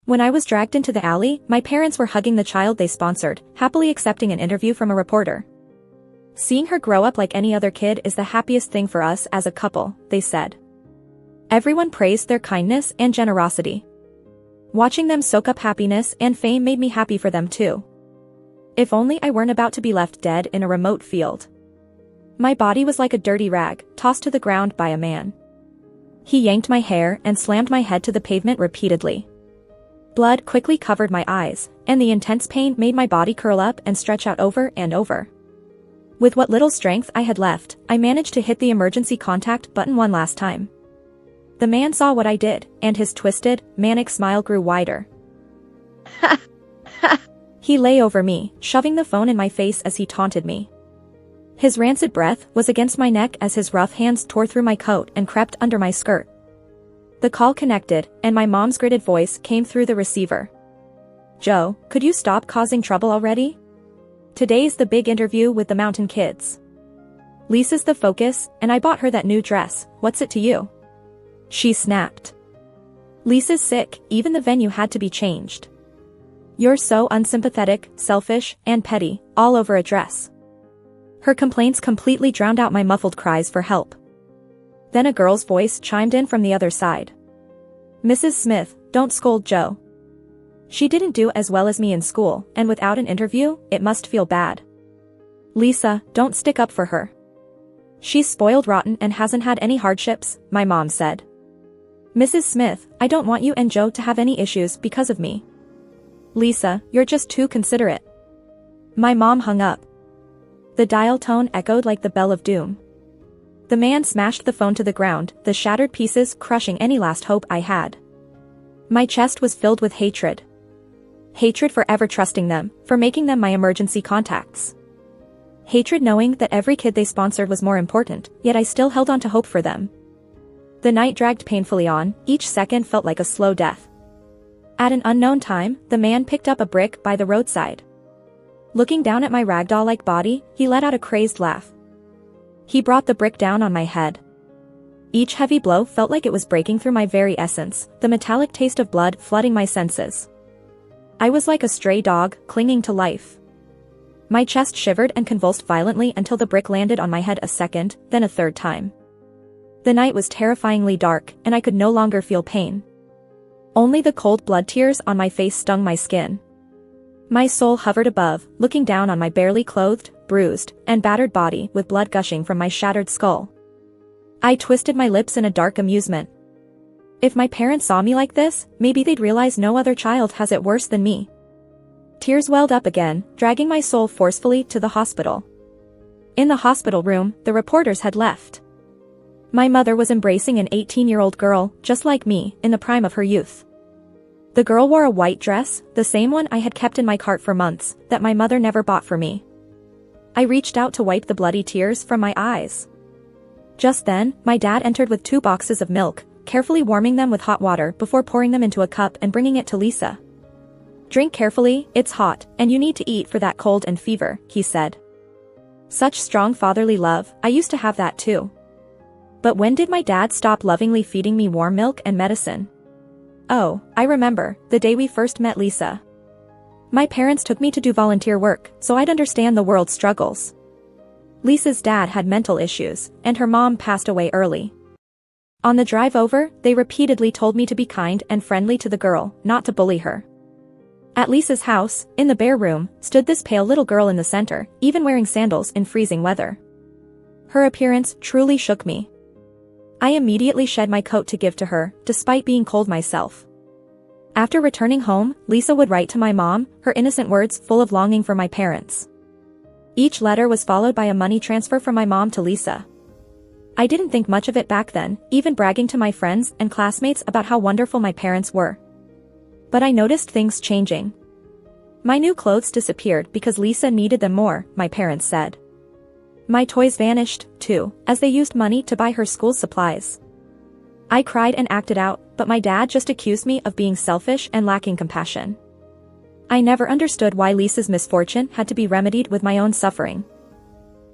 When I was dragged into the alley, my parents were hugging the child they sponsored, happily accepting an interview from a reporter. Seeing her grow up like any other kid is the happiest thing for us as a couple, they said. Everyone praised their kindness and generosity. Watching them soak up happiness and fame made me happy for them too. If only I weren't about to be left dead in a remote field. My body was like a dirty rag, tossed to the ground by a man. He yanked my hair and slammed my head to the pavement repeatedly. Blood quickly covered my eyes, and the intense pain made my body curl up and stretch out over and over. With what little strength I had left, I managed to hit the emergency contact button one last time. The man saw what I did, and his twisted, manic smile grew wider. Ha! Ha! He lay over me, shoving the phone in my face as he taunted me. His rancid breath was against my neck as his rough hands tore through my coat and crept under my skirt. The call connected, and my mom's gritted voice came through the receiver. "Joe, could you stop causing trouble already? Today's the big interview with the Mountain Kids. Lisa's the focus, and I bought her that new dress, what's it to you?" She snapped. "Lisa's sick, even the venue had to be changed. You're so unsympathetic, selfish, and petty, all over a dress." Her complaints completely drowned out my muffled cries for help. Then a girl's voice chimed in from the other side. "Mrs. Smith, don't scold Joe. She didn't do as well as me in school, and without an interview, it must feel bad. Lisa, don't stick up for her. She's spoiled rotten and hasn't had any hardships," my mom said. "Mrs. Smith, I don't want you and Joe to have any issues because of me. Lisa, you're just too considerate." My mom hung up. The dial tone echoed like the bell of doom. The man smashed the phone to the ground, the shattered pieces crushing any last hope I had. My chest was filled with hatred. Hatred for ever trusting them, for making them my emergency contacts. Hatred knowing that every kid they sponsored was more important, yet I still held on to hope for them. The night dragged painfully on, each second felt like a slow death. At an unknown time, the man picked up a brick by the roadside. Looking down at my ragdoll-like body, he let out a crazed laugh. He brought the brick down on my head. Each heavy blow felt like it was breaking through my very essence, the metallic taste of blood flooding my senses. I was like a stray dog, clinging to life. My chest shivered and convulsed violently until the brick landed on my head a second, then a third time. The night was terrifyingly dark, and I could no longer feel pain. Only the cold blood tears on my face stung my skin. My soul hovered above, looking down on my barely clothed, bruised, and battered body with blood gushing from my shattered skull. I twisted my lips in a dark amusement. If my parents saw me like this, maybe they'd realize no other child has it worse than me. Tears welled up again, dragging my soul forcefully to the hospital. In the hospital room, the reporters had left. My mother was embracing an 18-year-old girl, just like me, in the prime of her youth. The girl wore a white dress, the same one I had kept in my cart for months, that my mother never bought for me. I reached out to wipe the bloody tears from my eyes. Just then, my dad entered with 2 boxes of milk, carefully warming them with hot water before pouring them into a cup and bringing it to Lisa. "Drink carefully, it's hot, and you need to eat for that cold and fever," he said. Such strong fatherly love, I used to have that too. But when did my dad stop lovingly feeding me warm milk and medicine? Oh, I remember, the day we first met Lisa. My parents took me to do volunteer work, so I'd understand the world's struggles. Lisa's dad had mental issues, and her mom passed away early. On the drive over, they repeatedly told me to be kind and friendly to the girl, not to bully her. At Lisa's house, in the bare room, stood this pale little girl in the center, even wearing sandals in freezing weather. Her appearance truly shook me. I immediately shed my coat to give to her, despite being cold myself. After returning home, Lisa would write to my mom, her innocent words full of longing for my parents. Each letter was followed by a money transfer from my mom to Lisa. I didn't think much of it back then, even bragging to my friends and classmates about how wonderful my parents were. But I noticed things changing. My new clothes disappeared because Lisa needed them more, my parents said. My toys vanished, too, as they used money to buy her school supplies. I cried and acted out, but my dad just accused me of being selfish and lacking compassion. I never understood why Lisa's misfortune had to be remedied with my own suffering.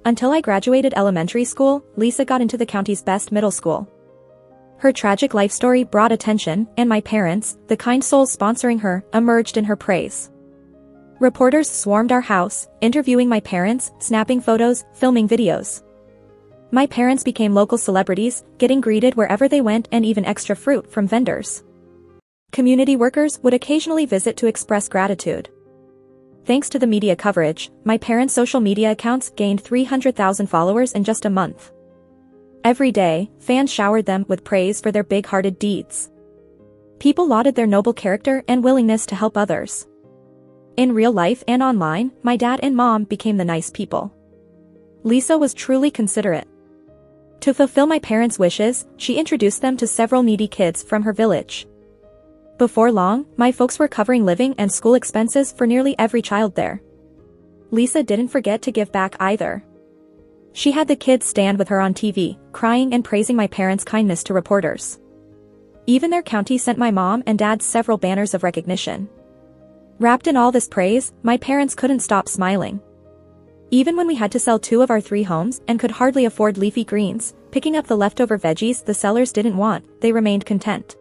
Until I graduated elementary school, Lisa got into the county's best middle school. Her tragic life story brought attention, and my parents, the kind souls sponsoring her, emerged in her praise. Reporters swarmed our house, interviewing my parents, snapping photos, filming videos. My parents became local celebrities, getting greeted wherever they went and even extra fruit from vendors. Community workers would occasionally visit to express gratitude. Thanks to the media coverage, my parents' social media accounts gained 300,000 followers in just a month. Every day, fans showered them with praise for their big-hearted deeds. People lauded their noble character and willingness to help others. In real life and online, my dad and mom became the nice people. Lisa was truly considerate. To fulfill my parents' wishes, she introduced them to several needy kids from her village. Before long, my folks were covering living and school expenses for nearly every child there. Lisa didn't forget to give back either. She had the kids stand with her on TV, crying and praising my parents' kindness to reporters. Even their county sent my mom and dad several banners of recognition. Wrapped in all this praise, my parents couldn't stop smiling. Even when we had to sell 2 of our 3 homes and could hardly afford leafy greens, picking up the leftover veggies the sellers didn't want, they remained content.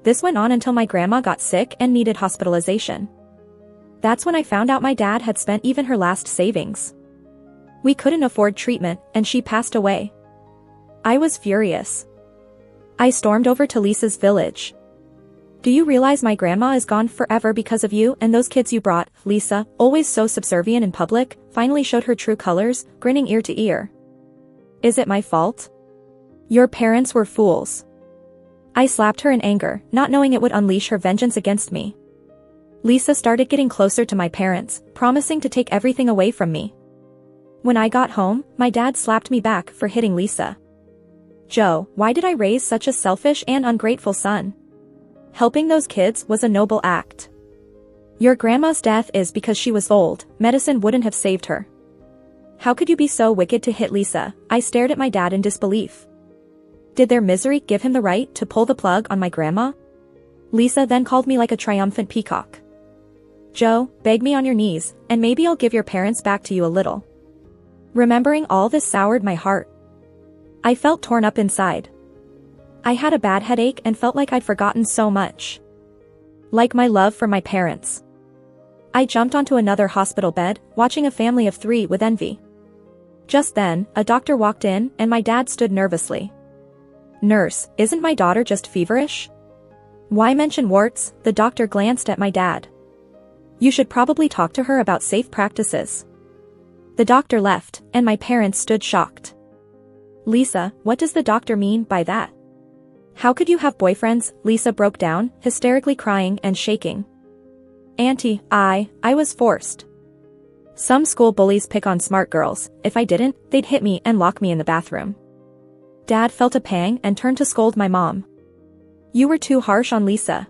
This went on until my grandma got sick and needed hospitalization. That's when I found out my dad had spent even her last savings. We couldn't afford treatment, and she passed away. I was furious. I stormed over to Lisa's village. "Do you realize my grandma is gone forever because of you and those kids you brought?" Lisa, always so subservient in public, finally showed her true colors, grinning ear to ear. "Is it my fault? Your parents were fools." I slapped her in anger, not knowing it would unleash her vengeance against me. Lisa started getting closer to my parents, promising to take everything away from me. When I got home, my dad slapped me back for hitting Lisa. "Joe, why did I raise such a selfish and ungrateful son? Helping those kids was a noble act. Your grandma's death is because she was old, medicine wouldn't have saved her. How could you be so wicked to hit Lisa?" I stared at my dad in disbelief. Did their misery give him the right to pull the plug on my grandma? Lisa then called me like a triumphant peacock. "Joe, beg me on your knees, and maybe I'll give your parents back to you a little." Remembering all this soured my heart. I felt torn up inside. I had a bad headache and felt like I'd forgotten so much. Like my love for my parents. I jumped onto another hospital bed, watching a family of 3 with envy. Just then, a doctor walked in, and my dad stood nervously. "Nurse, isn't my daughter just feverish? Why mention warts?" The doctor glanced at my dad. "You should probably talk to her about safe practices." The doctor left, and my parents stood shocked. "Lisa, what does the doctor mean by that? How could you have boyfriends?" Lisa broke down, hysterically crying and shaking. "Auntie, I was forced. Some school bullies pick on smart girls. If I didn't, they'd hit me and lock me in the bathroom." Dad felt a pang and turned to scold my mom. "You were too harsh on Lisa.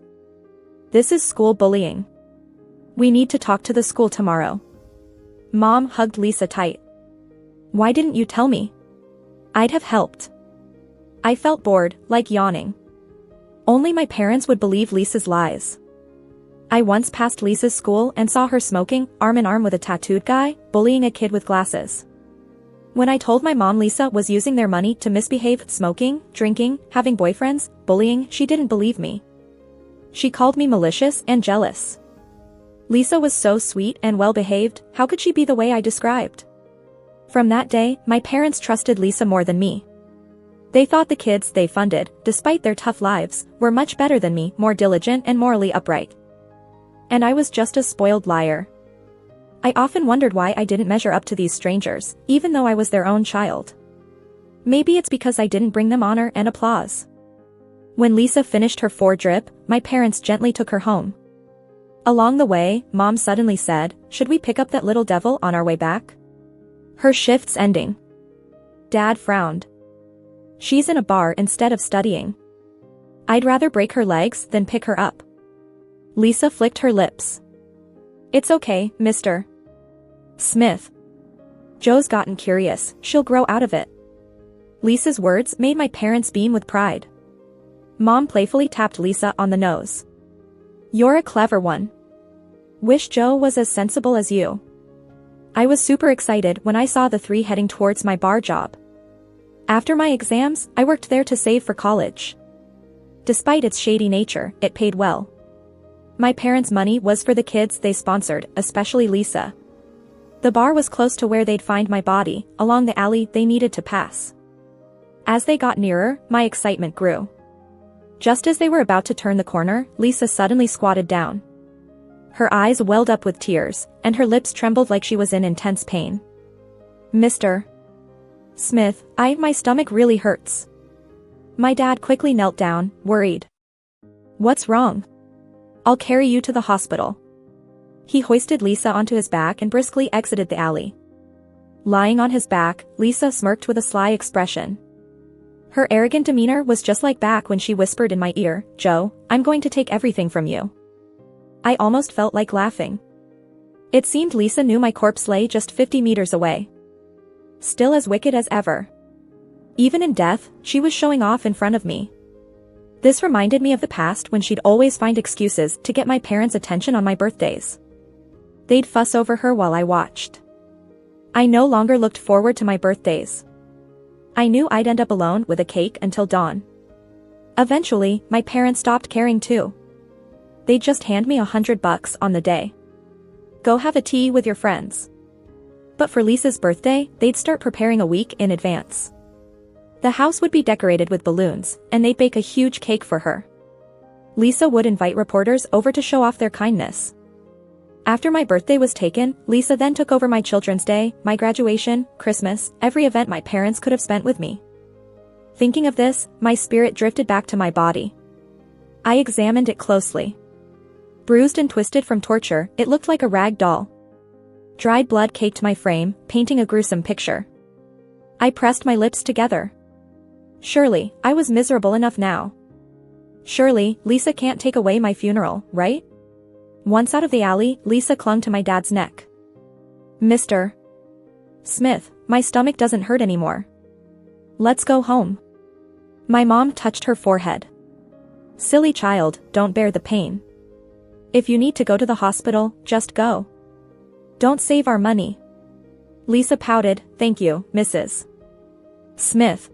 This is school bullying. We need to talk to the school tomorrow." Mom hugged Lisa tight. "Why didn't you tell me? I'd have helped." I felt bored, like yawning. Only my parents would believe Lisa's lies. I once passed Lisa's school and saw her smoking, arm in arm with a tattooed guy, bullying a kid with glasses. When I told my mom Lisa was using their money to misbehave, smoking, drinking, having boyfriends, bullying, she didn't believe me. She called me malicious and jealous. Lisa was so sweet and well-behaved, how could she be the way I described? From that day, my parents trusted Lisa more than me. They thought the kids they funded, despite their tough lives, were much better than me, more diligent and morally upright. And I was just a spoiled liar. I often wondered why I didn't measure up to these strangers, even though I was their own child. Maybe it's because I didn't bring them honor and applause. When Lisa finished her 4-drip, my parents gently took her home. Along the way, Mom suddenly said, "Should we pick up that little devil on our way back? Her shift's ending." Dad frowned. "She's in a bar instead of studying. I'd rather break her legs than pick her up." Lisa flicked her lips. "It's okay, Mr. Smith. Joe's gotten curious, she'll grow out of it." Lisa's words made my parents beam with pride. Mom playfully tapped Lisa on the nose. "You're a clever one. Wish Joe was as sensible as you." I was super excited when I saw the 3 heading towards my bar job. After my exams, I worked there to save for college. Despite its shady nature, it paid well. My parents' money was for the kids they sponsored, especially Lisa. The bar was close to where they'd find my body, along the alley they needed to pass. As they got nearer, my excitement grew. Just as they were about to turn the corner, Lisa suddenly squatted down. Her eyes welled up with tears, and her lips trembled like she was in intense pain. "Mr. Smith, my stomach really hurts." My dad quickly knelt down, worried. "What's wrong? I'll carry you to the hospital." He hoisted Lisa onto his back and briskly exited the alley. Lying on his back, Lisa smirked with a sly expression. Her arrogant demeanor was just like back when she whispered in my ear, "Joe, I'm going to take everything from you." I almost felt like laughing. It seemed Lisa knew my corpse lay just 50 meters away. Still as wicked as ever. Even in death, she was showing off in front of me. This reminded me of the past when she'd always find excuses to get my parents' attention on my birthdays. They'd fuss over her while I watched. I no longer looked forward to my birthdays. I knew I'd end up alone with a cake until dawn. Eventually, my parents stopped caring too. They'd just hand me $100 on the day. Go have a tea with your friends. But for Lisa's birthday, they'd start preparing a week in advance. The house would be decorated with balloons, and they'd bake a huge cake for her. Lisa would invite reporters over to show off their kindness. After my birthday was taken, Lisa then took over my children's day, my graduation, Christmas, every event my parents could have spent with me. Thinking of this, my spirit drifted back to my body. I examined it closely. Bruised and twisted from torture, it looked like a rag doll. Dried blood caked my frame, painting a gruesome picture. I pressed my lips together. Surely, I was miserable enough now. Surely, Lisa can't take away my funeral, right? Once out of the alley, Lisa clung to my dad's neck. "Mr. Smith, my stomach doesn't hurt anymore. Let's go home." My mom touched her forehead. "Silly child, don't bear the pain. If you need to go to the hospital, just go. Don't save our money." Lisa pouted, "Thank you, Mrs. Smith.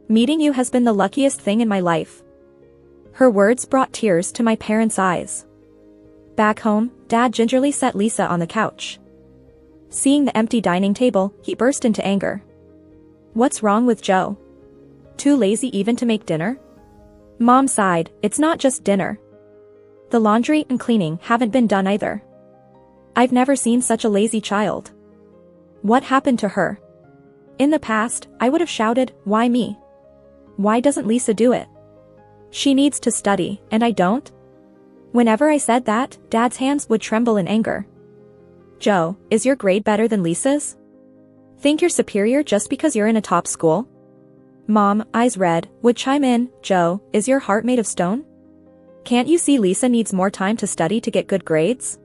Meeting you has been the luckiest thing in my life." Her words brought tears to my parents' eyes. Back home, Dad gingerly set Lisa on the couch. Seeing the empty dining table, he burst into anger. "What's wrong with Joe? Too lazy even to make dinner?" Mom sighed, "It's not just dinner. The laundry and cleaning haven't been done either. I've never seen such a lazy child. What happened to her?" In the past, I would have shouted, "Why me? Why doesn't Lisa do it? She needs to study, and I don't?" Whenever I said that, Dad's hands would tremble in anger. "Joe, is your grade better than Lisa's? Think you're superior just because you're in a top school?" Mom, eyes red, would chime in, "Joe, is your heart made of stone? Can't you see Lisa needs more time to study to get good grades?"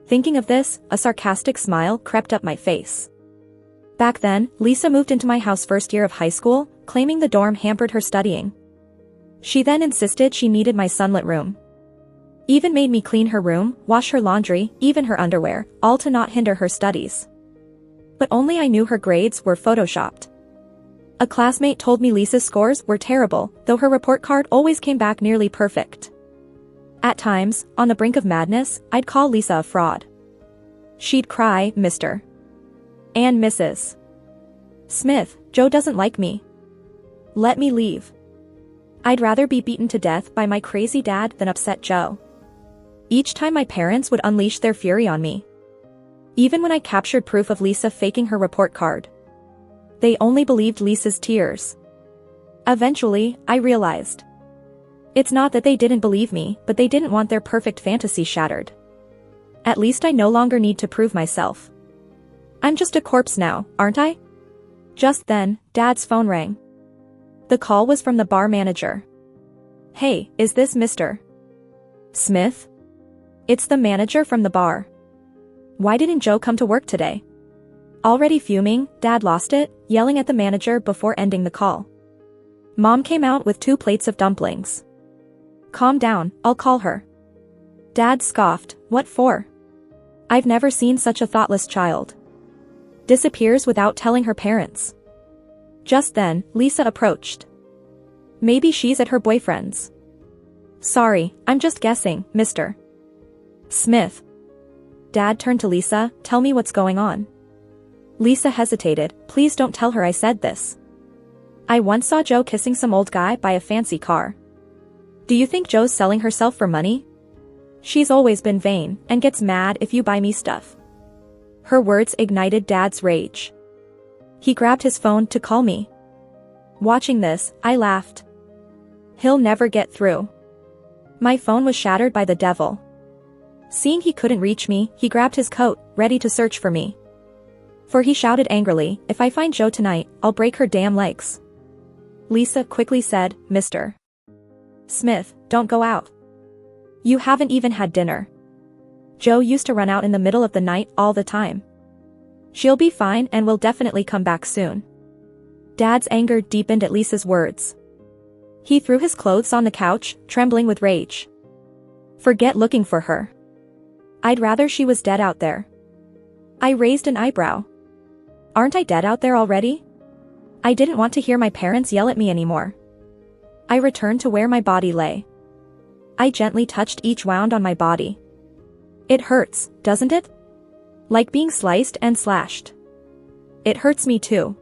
Thinking of this, a sarcastic smile crept up my face. Back then, Lisa moved into my house first year of high school, claiming the dorm hampered her studying. She then insisted she needed my sunlit room. Even made me clean her room, wash her laundry, even her underwear, all to not hinder her studies. But only I knew her grades were photoshopped. A classmate told me Lisa's scores were terrible, though her report card always came back nearly perfect. At times, on the brink of madness, I'd call Lisa a fraud. She'd cry, "Mr. and Mrs. Smith, Joe doesn't like me. Let me leave. I'd rather be beaten to death by my crazy dad than upset Joe." Each time my parents would unleash their fury on me. Even when I captured proof of Lisa faking her report card. They only believed Lisa's tears. Eventually, I realized. It's not that they didn't believe me, but they didn't want their perfect fantasy shattered. At least I no longer need to prove myself. I'm just a corpse now, aren't I? Just then, Dad's phone rang. The call was from the bar manager. "Hey, is this Mr. Smith?" "It's the manager from the bar. Why didn't Joe come to work today?" Already fuming, Dad lost it, yelling at the manager before ending the call. Mom came out with 2 plates of dumplings. "Calm down, I'll call her." Dad scoffed, "What for? I've never seen such a thoughtless child. Disappears without telling her parents. Just then, Lisa approached. Maybe she's at her boyfriend's. Sorry, I'm just guessing, Mr. Smith. Dad turned to Lisa, tell me what's going on. Lisa hesitated, please don't tell her I said this. I once saw Jo kissing some old guy by a fancy car. Do you think Jo's selling herself for money? She's always been vain, and gets mad if you buy me stuff. Her words ignited Dad's rage. He grabbed his phone to call me. Watching this, I laughed. He'll never get through. My phone was shattered by the devil. Seeing he couldn't reach me, he grabbed his coat, ready to search for me. For he shouted angrily, if I find Jo tonight, I'll break her damn legs. Lisa quickly said, Mr. Smith, don't go out. You haven't even had dinner. Jo used to run out in the middle of the night all the time. She'll be fine and will definitely come back soon. Dad's anger deepened at Lisa's words. He threw his clothes on the couch, trembling with rage. Forget looking for her. I'd rather she was dead out there. I raised an eyebrow. Aren't I dead out there already? I didn't want to hear my parents yell at me anymore. I returned to where my body lay. I gently touched each wound on my body. It hurts, doesn't it? Like being sliced and slashed. It hurts me too.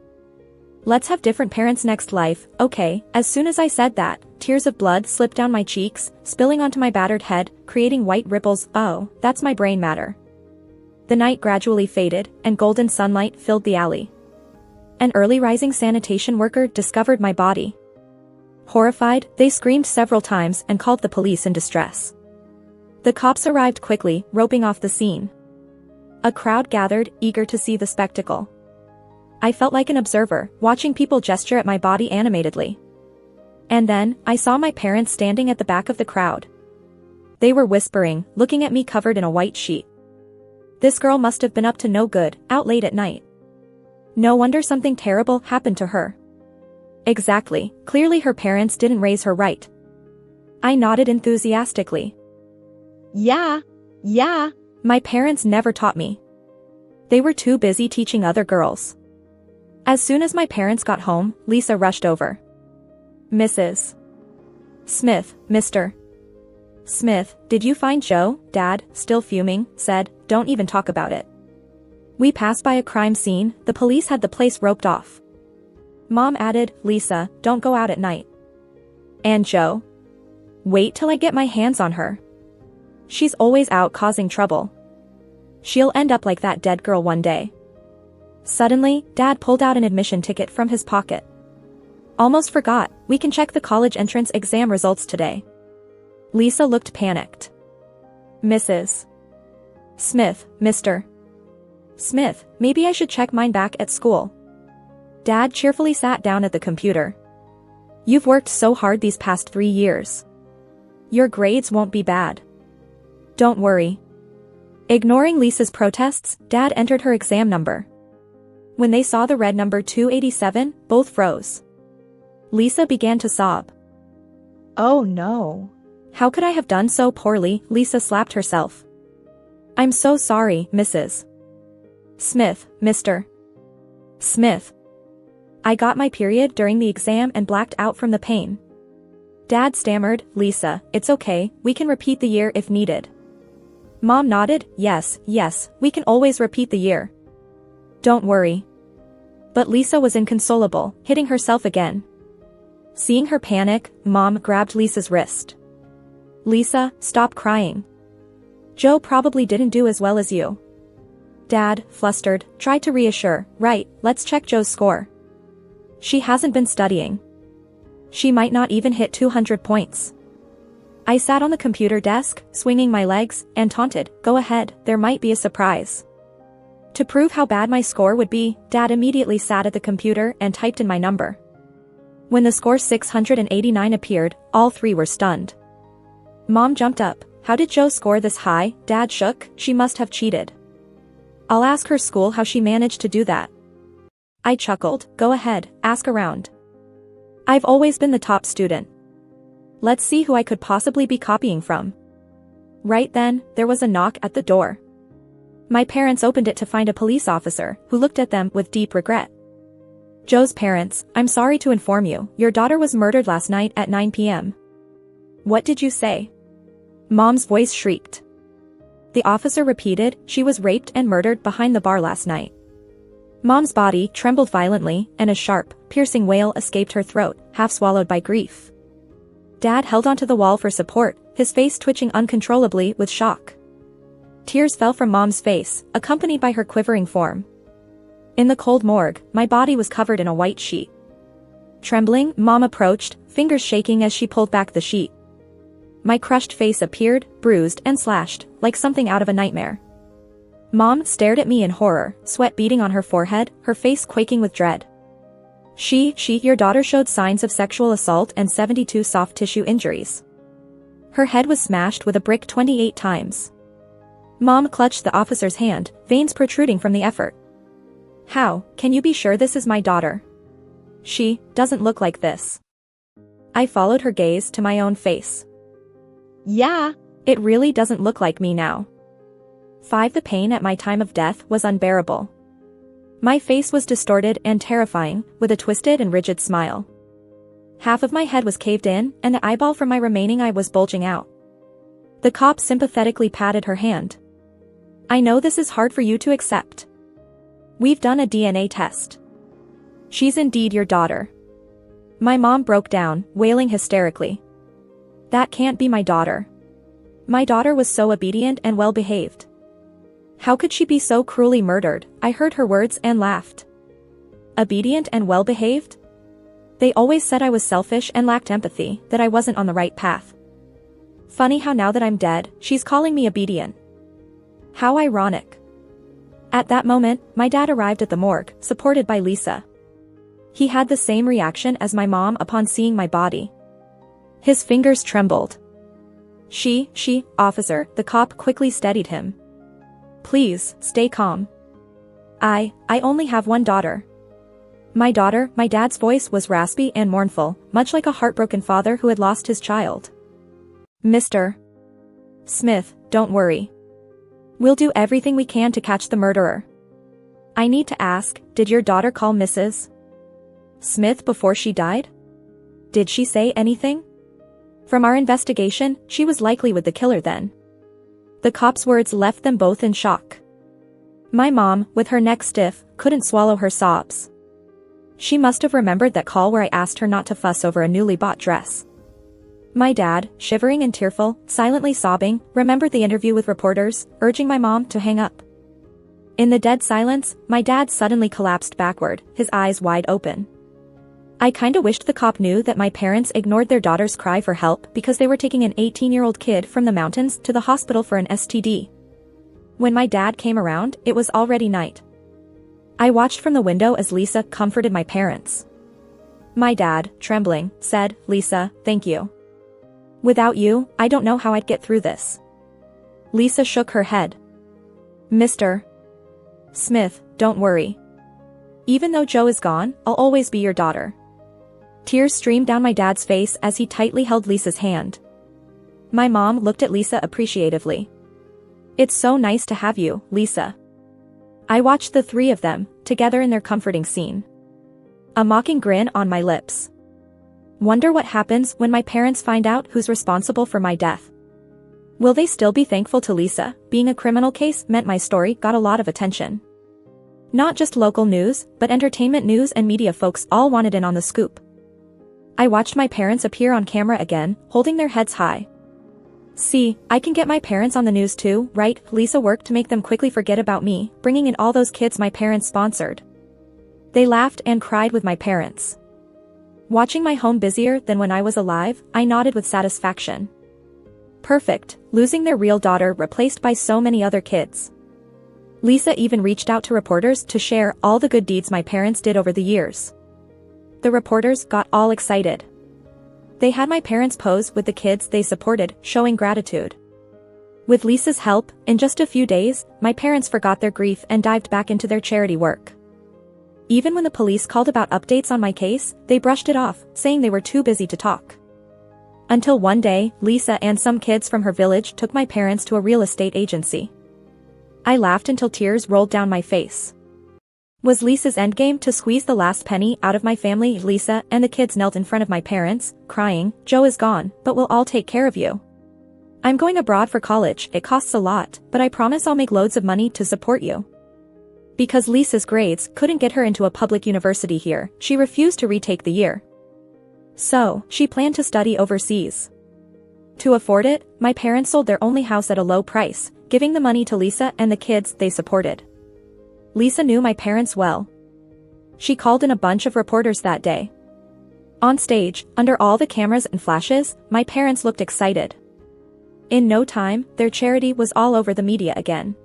Let's have different parents next life, okay? As soon as I said that, tears of blood slipped down my cheeks, spilling onto my battered head, creating white ripples. Oh, that's my brain matter. The night gradually faded, and golden sunlight filled the alley. An early rising sanitation worker discovered my body. Horrified, they screamed several times and called the police in distress. The cops arrived quickly, roping off the scene. A crowd gathered, eager to see the spectacle. I felt like an observer, watching people gesture at my body animatedly. And then, I saw my parents standing at the back of the crowd. They were whispering, looking at me covered in a white sheet. This girl must have been up to no good, out late at night. No wonder something terrible happened to her. Exactly, clearly her parents didn't raise her right. I nodded enthusiastically. Yeah. My parents never taught me. They were too busy teaching other girls. As soon as my parents got home, Lisa rushed over. Mrs. Smith, Mr. Smith, did you find Jo? Dad, still fuming, said, don't even talk about it. We passed by a crime scene, the police had the place roped off. Mom added, Lisa, don't go out at night. And Jo? Wait till I get my hands on her. She's always out causing trouble. She'll end up like that dead girl one day. Suddenly, Dad pulled out an admission ticket from his pocket. Almost forgot, we can check the college entrance exam results today. Lisa looked panicked. Mrs. Smith, Mr. Smith, maybe I should check mine back at school. Dad cheerfully sat down at the computer. You've worked so hard these past 3 years. Your grades won't be bad. Don't worry. Ignoring Lisa's protests, Dad entered her exam number. When they saw the red number 287, both froze. Lisa began to sob. Oh no. How could I have done so poorly? Lisa slapped herself. I'm so sorry, Mrs. Smith, Mr. Smith. I got my period during the exam and blacked out from the pain. Dad stammered, Lisa, it's okay, we can repeat the year if needed. Mom nodded, yes, we can always repeat the year. Don't worry. But Lisa was inconsolable, hitting herself again. Seeing her panic, Mom grabbed Lisa's wrist. Lisa, stop crying. Jo probably didn't do as well as you. Dad, flustered, tried to reassure, right, let's check Jo's score. She hasn't been studying. She might not even hit 200 points. I sat on the computer desk, swinging my legs, and taunted, go ahead, there might be a surprise. To prove how bad my score would be, Dad immediately sat at the computer and typed in my number. When the score 689 appeared, all three were stunned. Mom jumped up, how did Jo score this high? Dad shook, she must have cheated. I'll ask her school how she managed to do that. I chuckled, go ahead, ask around. I've always been the top student. Let's see who I could possibly be copying from. Right then, there was a knock at the door. My parents opened it to find a police officer, who looked at them with deep regret. Joe's parents, I'm sorry to inform you, your daughter was murdered last night at 9 p.m. What did you say? Mom's voice shrieked. The officer repeated, she was raped and murdered behind the bar last night. Mom's body trembled violently, and a sharp, piercing wail escaped her throat, half swallowed by grief. Dad held onto the wall for support, his face twitching uncontrollably with shock. Tears fell from Mom's face, accompanied by her quivering form. In the cold morgue, my body was covered in a white sheet. Trembling, Mom approached, fingers shaking as she pulled back the sheet. My crushed face appeared, bruised and slashed, like something out of a nightmare. Mom stared at me in horror, sweat beading on her forehead, her face quaking with dread. Your daughter showed signs of sexual assault and 72 soft tissue injuries. Her head was smashed with a brick 28 times. Mom clutched the officer's hand, veins protruding from the effort. How can you be sure this is my daughter? She doesn't look like this. I followed her gaze to my own face. Yeah. It really doesn't look like me now. The pain at my time of death was unbearable. My face was distorted and terrifying, with a twisted and rigid smile. Half of my head was caved in, and the eyeball from my remaining eye was bulging out. The cop sympathetically patted her hand. I know this is hard for you to accept. We've done a DNA test. She's indeed your daughter. My mom broke down, wailing hysterically. That can't be my daughter. My daughter was so obedient and well-behaved. How could she be so cruelly murdered? I heard her words and laughed. Obedient and well-behaved? They always said I was selfish and lacked empathy, that I wasn't on the right path. Funny how now that I'm dead, she's calling me obedient. How ironic. At that moment, my dad arrived at the morgue, supported by Lisa. He had the same reaction as my mom upon seeing my body. His fingers trembled. Officer, the cop quickly steadied him. Please, stay calm. I only have one daughter. My daughter, my dad's voice was raspy and mournful, much like a heartbroken father who had lost his child. Mr. Smith, don't worry. We'll do everything we can to catch the murderer. I need to ask, did your daughter call Mrs. Smith before she died? Did she say anything? From our investigation, she was likely with the killer then. The cop's words left them both in shock. My mom, with her neck stiff, couldn't swallow her sobs. She must have remembered that call where I asked her not to fuss over a newly bought dress. My dad, shivering and tearful, silently sobbing, remembered the interview with reporters, urging my mom to hang up. In the dead silence, my dad suddenly collapsed backward, his eyes wide open. I kinda wished the cop knew that my parents ignored their daughter's cry for help because they were taking an 18-year-old kid from the mountains to the hospital for an STD. When my dad came around, it was already night. I watched from the window as Lisa comforted my parents. My dad, trembling, said, Lisa, thank you. Without you, I don't know how I'd get through this. Lisa shook her head. Mr. Smith, don't worry. Even though Joe is gone, I'll always be your daughter. Tears streamed down my dad's face as he tightly held Lisa's hand. My mom looked at Lisa appreciatively. It's so nice to have you, Lisa. I watched the three of them, together in their comforting scene. A mocking grin on my lips. Wonder what happens when my parents find out who's responsible for my death. Will they still be thankful to Lisa? Being a criminal case meant my story got a lot of attention. Not just local news, but entertainment news and media folks all wanted in on the scoop. I watched my parents appear on camera again, holding their heads high. See, I can get my parents on the news too, right? Lisa worked to make them quickly forget about me, bringing in all those kids my parents sponsored. They laughed and cried with my parents. Watching my home busier than when I was alive, I nodded with satisfaction. Perfect, losing their real daughter replaced by so many other kids. Lisa even reached out to reporters to share all the good deeds my parents did over the years. The reporters got all excited. They had my parents pose with the kids they supported, showing gratitude. With Lisa's help, in just a few days, my parents forgot their grief and dived back into their charity work. Even when the police called about updates on my case, they brushed it off, saying they were too busy to talk. Until one day, Lisa and some kids from her village took my parents to a real estate agency. I laughed until tears rolled down my face. Was Lisa's endgame to squeeze the last penny out of my family? Lisa and the kids knelt in front of my parents, crying, "Joe is gone, but we'll all take care of you. I'm going abroad for college, it costs a lot, but I promise I'll make loads of money to support you." Because Lisa's grades couldn't get her into a public university here, she refused to retake the year. So, she planned to study overseas. To afford it, my parents sold their only house at a low price, giving the money to Lisa and the kids they supported. Lisa knew my parents well. She called in a bunch of reporters that day. On stage, under all the cameras and flashes, my parents looked excited. In no time, their charity was all over the media again.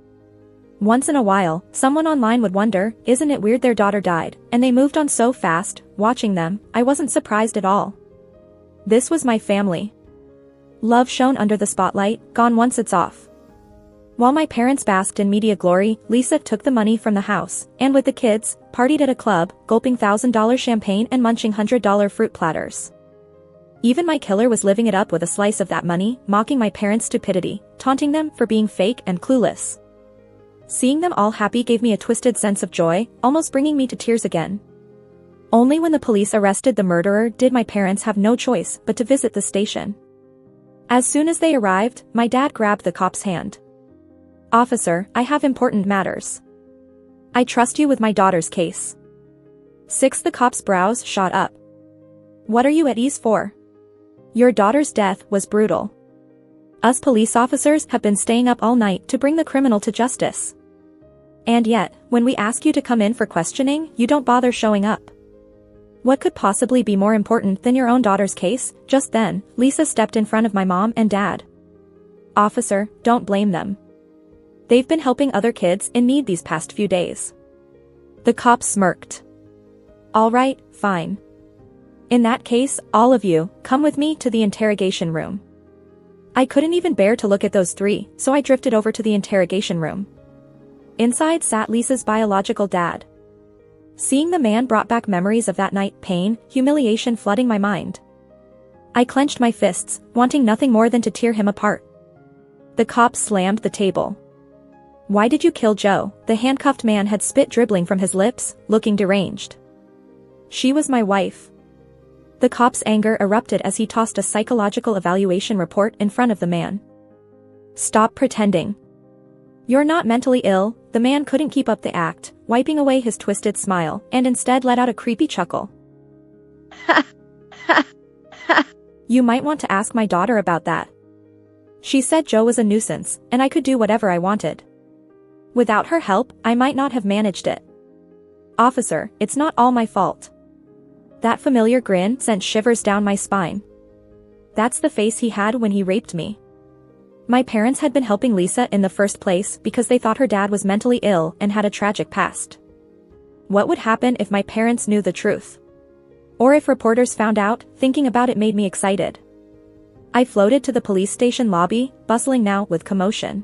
Once in a while, someone online would wonder, isn't it weird their daughter died, and they moved on so fast. Watching them, I wasn't surprised at all. This was my family. Love shone under the spotlight, gone once it's off. While my parents basked in media glory, Lisa took the money from the house, and with the kids, partied at a club, gulping $1,000 champagne and munching $100 fruit platters. Even my killer was living it up with a slice of that money, mocking my parents' stupidity, taunting them for being fake and clueless. Seeing them all happy gave me a twisted sense of joy, almost bringing me to tears again. Only when the police arrested the murderer did my parents have no choice but to visit the station. As soon as they arrived, my dad grabbed the cop's hand. "Officer, I have important matters. I trust you with my daughter's case." 6. The cop's brows shot up. "What are you at ease for? Your daughter's death was brutal. Us police officers have been staying up all night to bring the criminal to justice. And yet, when we ask you to come in for questioning, you don't bother showing up. What could possibly be more important than your own daughter's case?" Just then, Lisa stepped in front of my mom and dad. "Officer, don't blame them. They've been helping other kids in need these past few days." The cop smirked. "All right, fine. In that case, all of you, come with me to the interrogation room." I couldn't even bear to look at those three, so I drifted over to the interrogation room. Inside sat Lisa's biological dad. Seeing the man brought back memories of that night, pain, humiliation flooding my mind. I clenched my fists, wanting nothing more than to tear him apart. The cop slammed the table. "Why did you kill Joe?" The handcuffed man had spit dribbling from his lips, looking deranged. "She was my wife." The cop's anger erupted as he tossed a psychological evaluation report in front of the man. "Stop pretending. You're not mentally ill." The man couldn't keep up the act, wiping away his twisted smile, and instead let out a creepy chuckle. "You might want to ask my daughter about that. She said Joe was a nuisance, and I could do whatever I wanted. Without her help, I might not have managed it. Officer, it's not all my fault." That familiar grin sent shivers down my spine. That's the face he had when he raped me. My parents had been helping Lisa in the first place because they thought her dad was mentally ill and had a tragic past. What would happen if my parents knew the truth? Or if reporters found out? Thinking about it made me excited. I floated to the police station lobby, bustling now with commotion.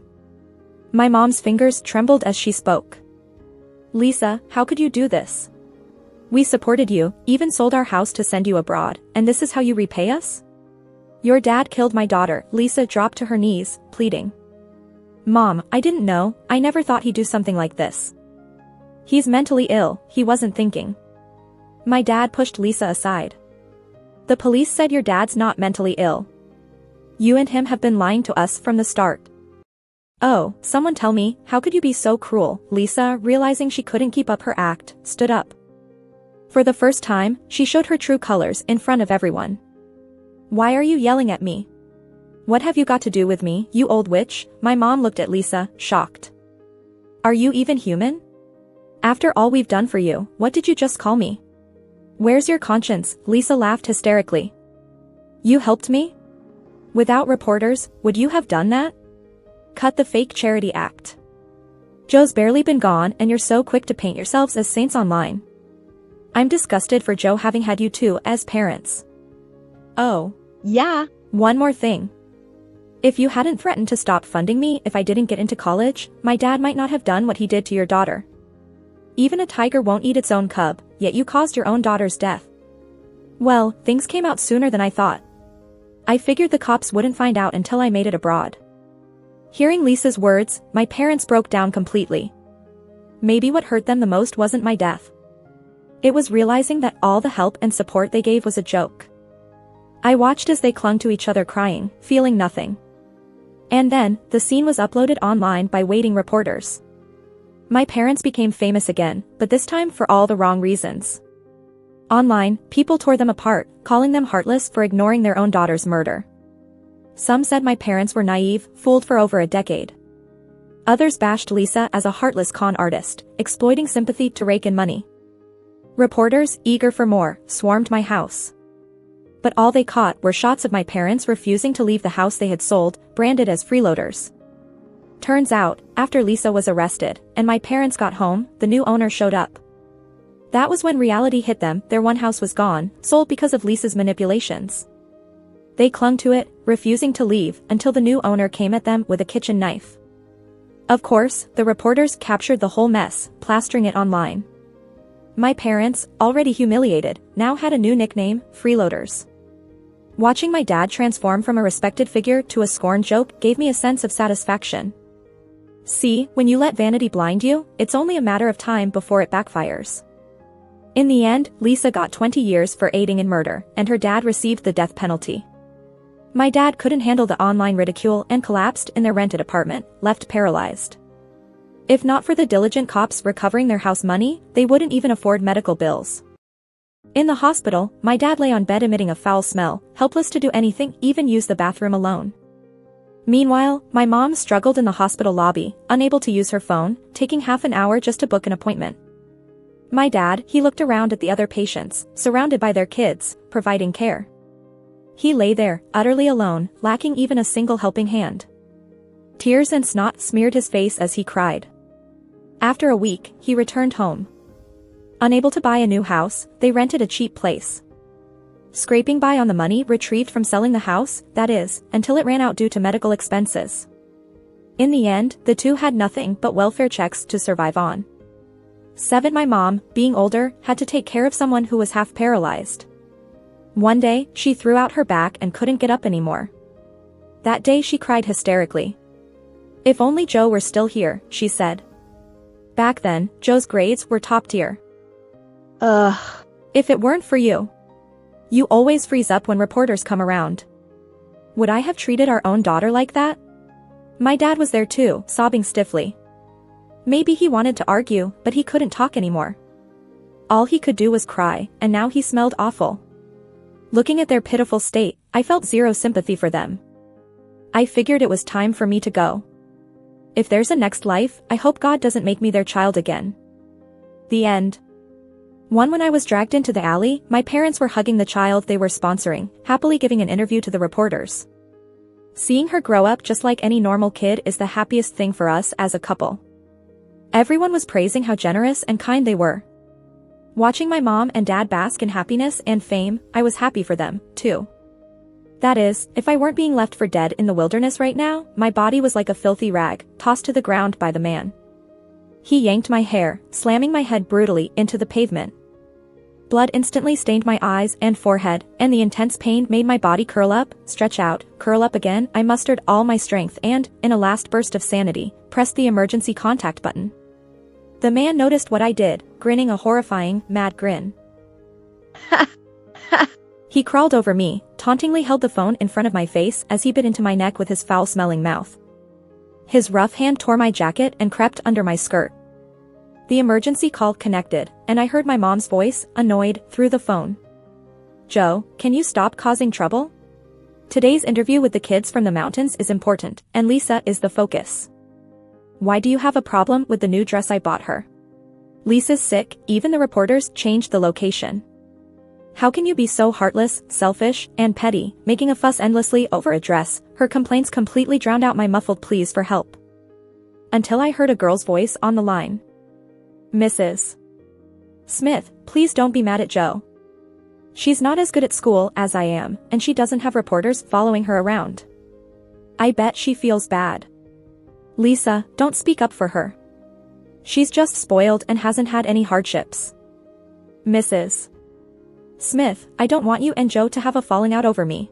My mom's fingers trembled as she spoke. "Lisa, how could you do this? We supported you, even sold our house to send you abroad, and this is how you repay us? Your dad killed my daughter." Lisa dropped to her knees, pleading. "Mom, I didn't know, I never thought he'd do something like this. He's mentally ill," he wasn't thinking. My dad pushed Lisa aside. "The police said your dad's not mentally ill. You and him have been lying to us from the start." "Oh, someone tell me, how could you be so cruel?" Lisa, realizing she couldn't keep up her act, stood up. For the first time, she showed her true colors in front of everyone. "Why are you yelling at me? What have you got to do with me, you old witch?" My mom looked at Lisa, shocked. "Are you even human? After all we've done for you, what did you just call me? Where's your conscience?" Lisa laughed hysterically. "You helped me? Without reporters, would you have done that? Cut the fake charity act. Joe's barely been gone and you're so quick to paint yourselves as saints online. I'm disgusted for Joe having had you two as parents. Oh, Yeah. one more thing. If you hadn't threatened to stop funding me if I didn't get into college, my dad might not have done what he did to your daughter. Even a tiger won't eat its own cub, yet you caused your own daughter's death. Well, things came out sooner than I thought. I figured the cops wouldn't find out until I made it abroad." Hearing Lisa's words, my parents broke down completely. maybe what hurt them the most wasn't my death. It was realizing that all the help and support they gave was a joke. I watched as they clung to each other crying, feeling nothing. And then, the scene was uploaded online by waiting reporters. My parents became famous again, but this time for all the wrong reasons. Online, people tore them apart, calling them heartless for ignoring their own daughter's murder. Some said my parents were naive, fooled for over a decade. Others bashed Lisa as a heartless con artist, exploiting sympathy to rake in money. Reporters, eager for more, swarmed my house. But all they caught were shots of my parents refusing to leave the house they had sold, branded as freeloaders. Turns out, after Lisa was arrested, and my parents got home, the new owner showed up. That was when reality hit them. Their one house was gone, sold because of Lisa's manipulations. They clung to it, refusing to leave, until the new owner came at them with a kitchen knife. Of course, the reporters captured the whole mess, plastering it online. My parents, already humiliated, now had a new nickname, freeloaders. Watching my dad transform from a respected figure to a scorned joke gave me a sense of satisfaction. See, when you let vanity blind you, it's only a matter of time before it backfires. In the end, Lisa got 20 years for aiding in murder, and her dad received the death penalty. My dad couldn't handle the online ridicule and collapsed in their rented apartment, left paralyzed. If not for the diligent cops recovering their house money, they wouldn't even afford medical bills. In the hospital, my dad lay on bed emitting a foul smell, helpless to do anything, even use the bathroom alone. Meanwhile, my mom struggled in the hospital lobby, unable to use her phone, taking half an hour just to book an appointment. My dad, he looked around at the other patients, surrounded by their kids, providing care. He lay there, utterly alone, lacking even a single helping hand. Tears and snot smeared his face as he cried. After a week, he returned home. Unable to buy a new house, they rented a cheap place. Scraping by on the money retrieved from selling the house, that is, until it ran out due to medical expenses. In the end, the two had nothing but welfare checks to survive on. 7. My mom, being older, had to take care of someone who was half paralyzed. One day, she threw out her back and couldn't get up anymore. That day she cried hysterically. If only Joe were still here, she said. Back then, Joe's grades were top tier. If it weren't for you. You always freeze up when reporters come around. Would I have treated our own daughter like that? My dad was there too, sobbing stiffly. Maybe he wanted to argue, but he couldn't talk anymore. All he could do was cry, and now he smelled awful. Looking at their pitiful state, I felt zero sympathy for them. I figured it was time for me to go. If there's a next life, I hope God doesn't make me their child again. The end. When I was dragged into the alley, my parents were hugging the child they were sponsoring, happily giving an interview to the reporters. Seeing her grow up just like any normal kid is the happiest thing for us as a couple. Everyone was praising how generous and kind they were. Watching my mom and dad bask in happiness and fame, I was happy for them, too. That is, if I weren't being left for dead in the wilderness right now, my body was like a filthy rag, tossed to the ground by the man. He yanked my hair, slamming my head brutally into the pavement. Blood instantly stained my eyes and forehead, and the intense pain made my body curl up, stretch out, curl up again. I mustered all my strength and, in a last burst of sanity, pressed the emergency contact button. The man noticed what I did, grinning a horrifying, mad grin. He crawled over me, tauntingly held the phone in front of my face as he bit into my neck with his foul-smelling mouth. His rough hand tore my jacket and crept under my skirt. The emergency call connected, and I heard my mom's voice, annoyed, through the phone. Joe, can you stop causing trouble? Today's interview with the kids from the mountains is important, and Lisa is the focus. Why do you have a problem with the new dress I bought her? Lisa's sick, even the reporters changed the location. How can you be so heartless, selfish, and petty, making a fuss endlessly over a dress? Her complaints completely drowned out my muffled pleas for help. Until I heard a girl's voice on the line. Mrs. Smith, please don't be mad at Joe. She's not as good at school as I am, and she doesn't have reporters following her around. I bet she feels bad. Lisa, don't speak up for her. She's just spoiled and hasn't had any hardships. Mrs. Smith, I don't want you and Joe to have a falling out over me.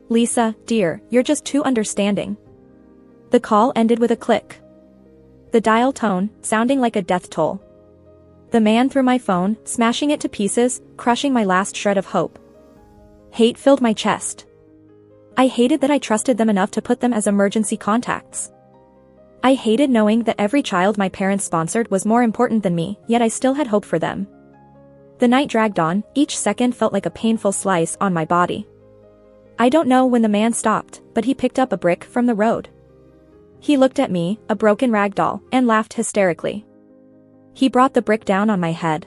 Lisa, dear, you're just too understanding. The call ended with a click. the dial tone sounding like a death toll. The man threw my phone, smashing it to pieces, crushing my last shred of hope. Hate filled my chest. I hated that I trusted them enough to put them as emergency contacts. I hated knowing that every child my parents sponsored was more important than me, yet I still had hope for them. The night dragged on, each second felt like a painful slice on my body. I don't know when the man stopped, but he picked up a brick from the road. He looked at me, a broken rag doll, and laughed hysterically. He brought the brick down on my head.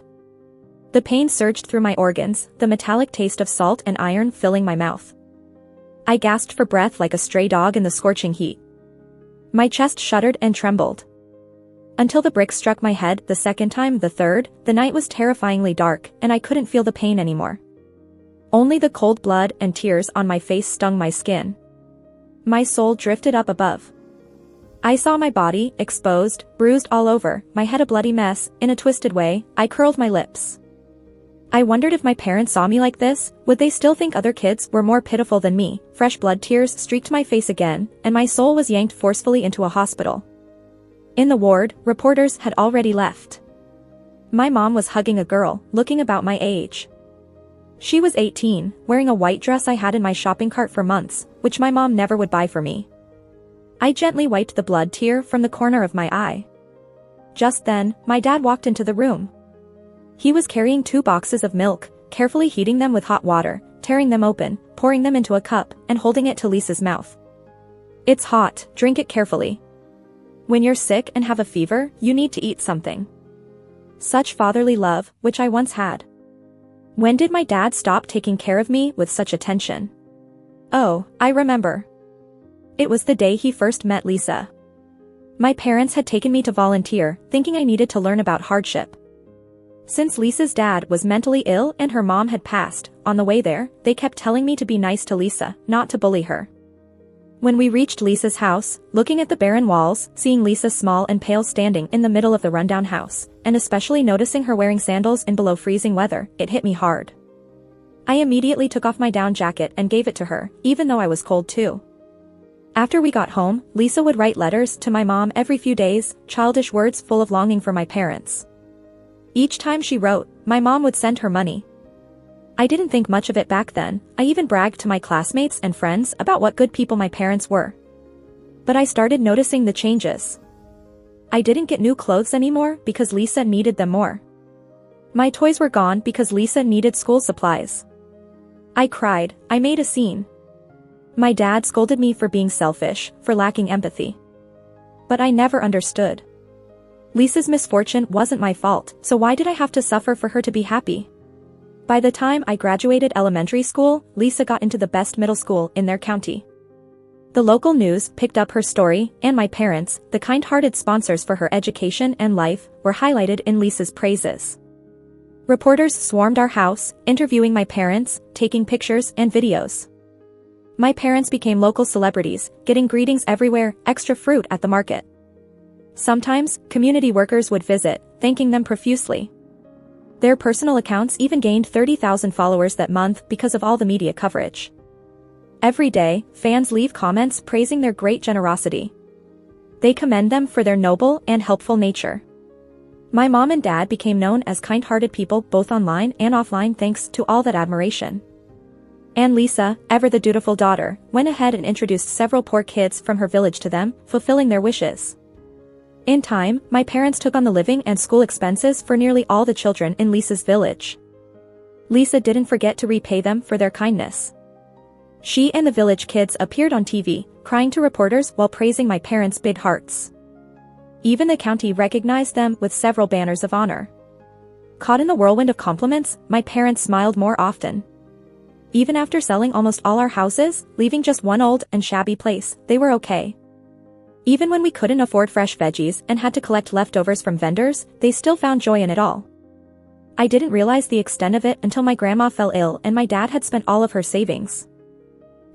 The pain surged through my organs, the metallic taste of salt and iron filling my mouth. I gasped for breath like a stray dog in the scorching heat. My chest shuddered and trembled. Until the brick struck my head the second time, the third, the night was terrifyingly dark, and I couldn't feel the pain anymore. Only the cold blood and tears on my face stung my skin. My soul drifted up above. I saw my body, exposed, bruised all over, my head a bloody mess. In a twisted way, I curled my lips. I wondered if my parents saw me like this, would they still think other kids were more pitiful than me? Fresh blood tears streaked my face again, and my soul was yanked forcefully into a hospital. In the ward, reporters had already left. My mom was hugging a girl, looking about my age. She was 18, wearing a white dress I had in my shopping cart for months, which my mom never would buy for me. I gently wiped the blood tear from the corner of my eye. Just then, my dad walked into the room. He was carrying 2 boxes of milk, carefully heating them with hot water, tearing them open, pouring them into a cup, and holding it to Lisa's mouth. "It's hot, drink it carefully. When you're sick and have a fever, you need to eat something." Such fatherly love, which I once had. When did my dad stop taking care of me with such attention? Oh, I remember. It was the day he first met Lisa. My parents had taken me to volunteer, thinking I needed to learn about hardship. Since Lisa's dad was mentally ill and her mom had passed, on the way there, they kept telling me to be nice to Lisa, not to bully her. When we reached Lisa's house, looking at the barren walls, seeing Lisa small and pale standing in the middle of the rundown house, and especially noticing her wearing sandals in below freezing weather, it hit me hard. I immediately took off my down jacket and gave it to her, even though I was cold too. After we got home, Lisa would write letters to my mom every few days, childish words full of longing for my parents. Each time she wrote, my mom would send her money. I didn't think much of it back then. I even bragged to my classmates and friends about what good people my parents were. But I started noticing the changes. I didn't get new clothes anymore because Lisa needed them more. My toys were gone because Lisa needed school supplies. I cried, I made a scene. My dad scolded me for being selfish, for lacking empathy. But I never understood. Lisa's misfortune wasn't my fault, so why did I have to suffer for her to be happy? By the time I graduated elementary school, Lisa got into the best middle school in their county. The local news picked up her story, and my parents, the kind-hearted sponsors for her education and life, were highlighted in Lisa's praises. Reporters swarmed our house, interviewing my parents, taking pictures and videos. My parents became local celebrities, getting greetings everywhere, extra fruit at the market. Sometimes, community workers would visit, thanking them profusely. Their personal accounts even gained 30,000 followers that month because of all the media coverage. Every day, fans leave comments praising their great generosity. They commend them for their noble and helpful nature. My mom and dad became known as kind-hearted people both online and offline thanks to all that admiration. And Lisa, ever the dutiful daughter, went ahead and introduced several poor kids from her village to them, fulfilling their wishes. In time, my parents took on the living and school expenses for nearly all the children in Lisa's village. Lisa didn't forget to repay them for their kindness. She and the village kids appeared on TV, crying to reporters while praising my parents' big hearts. Even the county recognized them with several banners of honor. Caught in the whirlwind of compliments, my parents smiled more often. Even after selling almost all our houses, leaving just one old and shabby place, they were okay. Even when we couldn't afford fresh veggies and had to collect leftovers from vendors, they still found joy in it all. I didn't realize the extent of it until my grandma fell ill and my dad had spent all of her savings.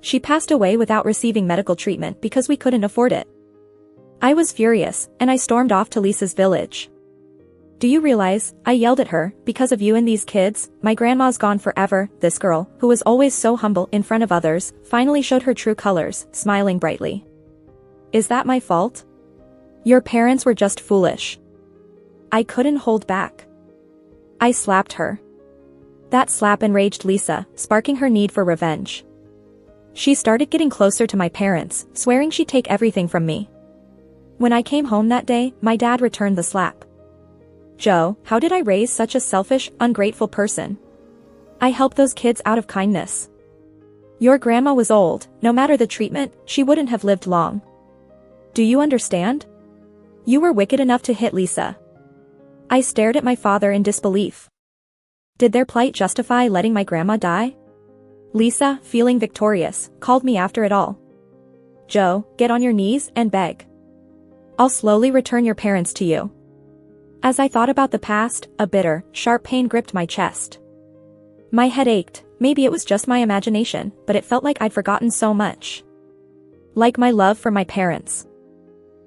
She passed away without receiving medical treatment because we couldn't afford it. I was furious, and I stormed off to Lisa's village. "Do you realize," I yelled at her, "because of you and these kids, my grandma's gone forever." This girl, who was always so humble in front of others, finally showed her true colors, smiling brightly. "Is that my fault?" Your parents were just foolish. I couldn't hold back. I slapped her. That slap enraged Lisa, sparking her need for revenge. She started getting closer to my parents, swearing she'd take everything from me. When I came home that day, my dad returned the slap. Joe, how did I raise such a selfish, ungrateful person? I helped those kids out of kindness. Your grandma was old, no matter the treatment, she wouldn't have lived long. Do you understand? You were wicked enough to hit Lisa. I stared at my father in disbelief. Did their plight justify letting my grandma die? Lisa, feeling victorious, called me after it all. Joe, get on your knees and beg. I'll slowly return your parents to you. As I thought about the past, a bitter, sharp pain gripped my chest. My head ached, maybe it was just my imagination, but it felt like I'd forgotten so much. Like my love for my parents.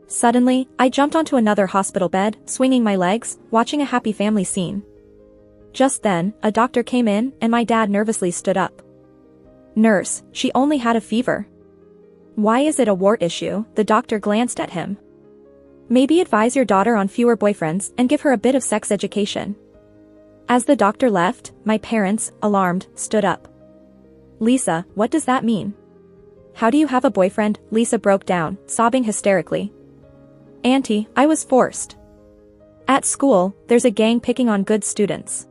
Suddenly, I jumped onto another hospital bed, swinging my legs, watching a happy family scene. Just then, a doctor came in, and my dad nervously stood up. Nurse, she only had a fever. Why is it a wart issue? The doctor glanced at him. Maybe advise your daughter on fewer boyfriends and give her a bit of sex education. As the doctor left, my parents, alarmed, stood up. Lisa, what does that mean? How do you have a boyfriend? Lisa broke down, sobbing hysterically. Auntie, I was forced. At school, there's a gang picking on good students.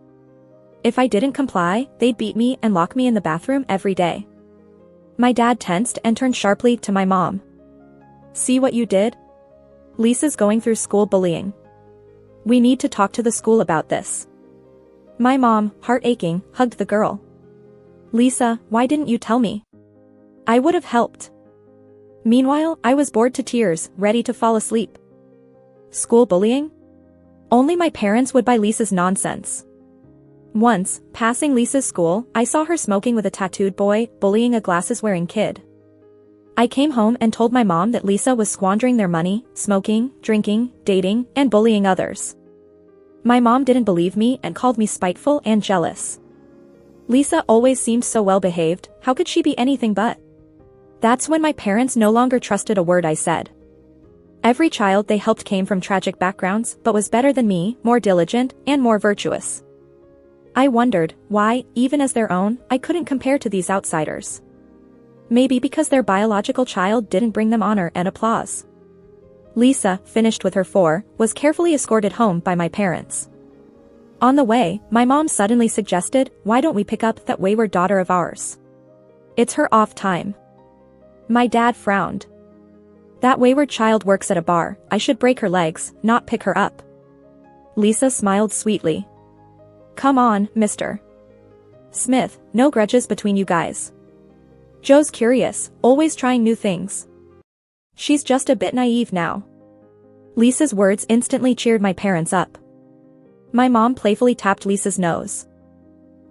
If I didn't comply, they'd beat me and lock me in the bathroom every day. My dad tensed and turned sharply to my mom. See what you did? Lisa's going through school bullying. We need to talk to the school about this. My mom, heart aching, hugged the girl. Lisa, why didn't you tell me? I would have helped. Meanwhile, I was bored to tears, ready to fall asleep. School bullying? Only my parents would buy Lisa's nonsense. Once, passing Lisa's school, I saw her smoking with a tattooed boy, bullying a glasses-wearing kid. I came home and told my mom that Lisa was squandering their money, smoking, drinking, dating, and bullying others. My mom didn't believe me and called me spiteful and jealous. Lisa always seemed so well-behaved, how could she be anything but? That's when my parents no longer trusted a word I said. Every child they helped came from tragic backgrounds but was better than me, more diligent, and more virtuous. I wondered why, even as their own, I couldn't compare to these outsiders. Maybe because their biological child didn't bring them honor and applause. Lisa, finished with her 4, was carefully escorted home by my parents. On the way, my mom suddenly suggested, why don't we pick up that wayward daughter of ours? It's her off time. My dad frowned. That wayward child works at a bar, I should break her legs, not pick her up. Lisa smiled sweetly. Come on, Mr. Smith, no grudges between you guys. Joe's curious, always trying new things. She's just a bit naive now. Lisa's words instantly cheered my parents up. My mom playfully tapped Lisa's nose.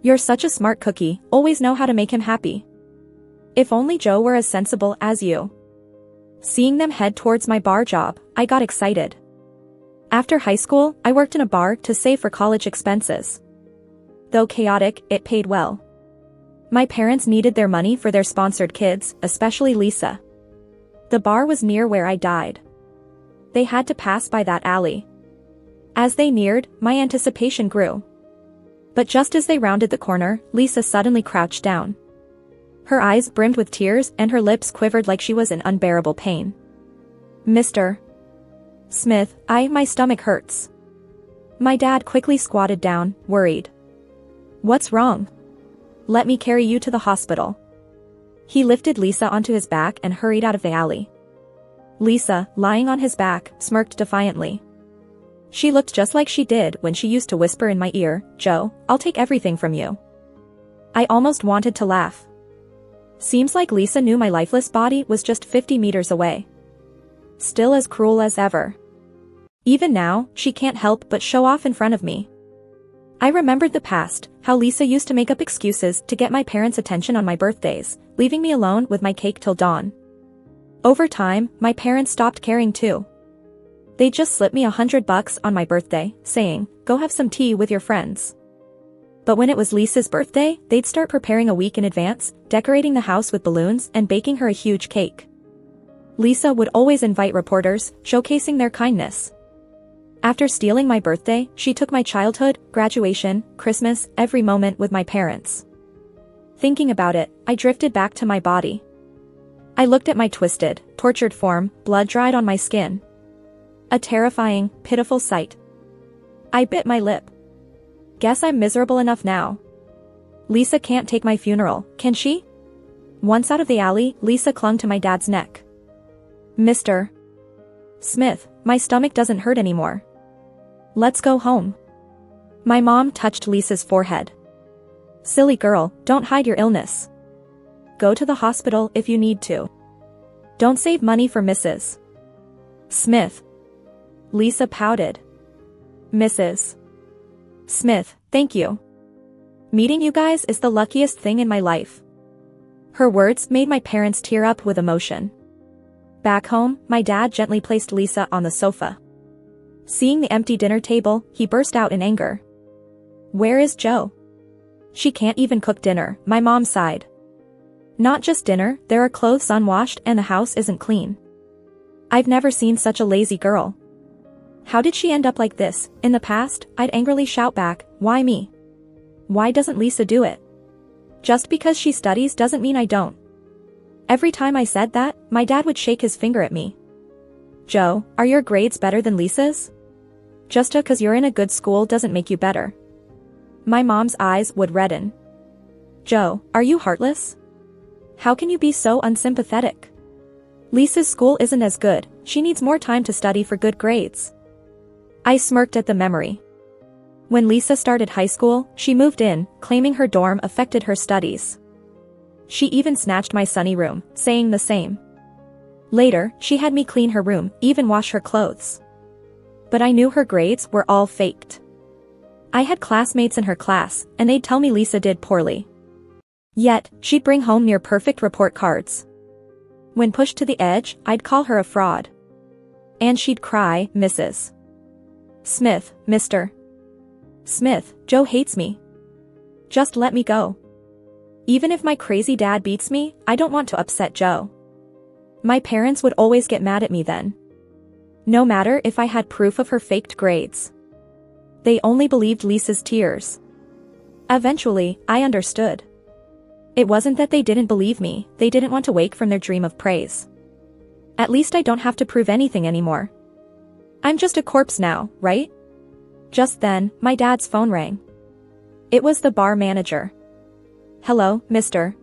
You're such a smart cookie, always know how to make him happy. If only Joe were as sensible as you. Seeing them head towards my bar job, I got excited. After high school, I worked in a bar to save for college expenses. Though chaotic, it paid well. My parents needed their money for their sponsored kids, especially Lisa. The bar was near where I died. They had to pass by that alley. As they neared, my anticipation grew. But just as they rounded the corner, Lisa suddenly crouched down. Her eyes brimmed with tears and her lips quivered like she was in unbearable pain. Mr. Smith, my stomach hurts. My dad quickly squatted down, worried. What's wrong? Let me carry you to the hospital. He lifted Lisa onto his back and hurried out of the alley. Lisa, lying on his back, smirked defiantly. She looked just like she did when she used to whisper in my ear, Joe, I'll take everything from you. I almost wanted to laugh. Seems like Lisa knew my lifeless body was just 50 meters away. Still as cruel as ever. Even now, she can't help but show off in front of me. I remembered the past, how Lisa used to make up excuses to get my parents' attention on my birthdays, leaving me alone with my cake till dawn. Over time, my parents stopped caring too. They'd just slip me $100 on my birthday, saying, go have some tea with your friends. But when it was Lisa's birthday, they'd start preparing a week in advance, decorating the house with balloons and baking her a huge cake. Lisa would always invite reporters, showcasing their kindness. After stealing my birthday, she took my childhood, graduation, Christmas, every moment with my parents. Thinking about it, I drifted back to my body. I looked at my twisted, tortured form, blood dried on my skin. A terrifying, pitiful sight. I bit my lip. Guess I'm miserable enough now. Lisa can't take my funeral, can she? Once out of the alley, Lisa clung to my dad's neck. Mr. Smith, my stomach doesn't hurt anymore. Let's go home. My mom touched Lisa's forehead. Silly girl, don't hide your illness. Go to the hospital if you need to. Don't save money for Mrs. Smith. Lisa pouted. Mrs. Smith, thank you. Meeting you guys is the luckiest thing in my life. Her words made my parents tear up with emotion. Back home, my dad gently placed Lisa on the sofa. Seeing the empty dinner table, he burst out in anger. Where is Jo? She can't even cook dinner, my mom sighed. Not just dinner, there are clothes unwashed and the house isn't clean. I've never seen such a lazy girl. How did she end up like this? In the past, I'd angrily shout back, why me? Why doesn't Lisa do it? Just because she studies doesn't mean I don't. Every time I said that, my dad would shake his finger at me. Jo, are your grades better than Lisa's? Just because you're in a good school doesn't make you better. My mom's eyes would redden. Jo, are you heartless? How can you be so unsympathetic? Lisa's school isn't as good, she needs more time to study for good grades. I smirked at the memory. When Lisa started high school, she moved in, claiming her dorm affected her studies. She even snatched my sunny room, saying the same. Later, she had me clean her room, even wash her clothes. But I knew her grades were all faked. I had classmates in her class, and they'd tell me Lisa did poorly. Yet, she'd bring home near-perfect report cards. When pushed to the edge, I'd call her a fraud. And she'd cry, Mrs. Smith, Mr. Smith, Jo hates me. Just let me go. Even if my crazy dad beats me, I don't want to upset Jo. My parents would always get mad at me then. No matter if I had proof of her faked grades. They only believed Lisa's tears. Eventually, I understood. It wasn't that they didn't believe me, they didn't want to wake from their dream of praise. At least I don't have to prove anything anymore. I'm just a corpse now, right? Just then, my dad's phone rang. It was the bar manager. Hello, Mr.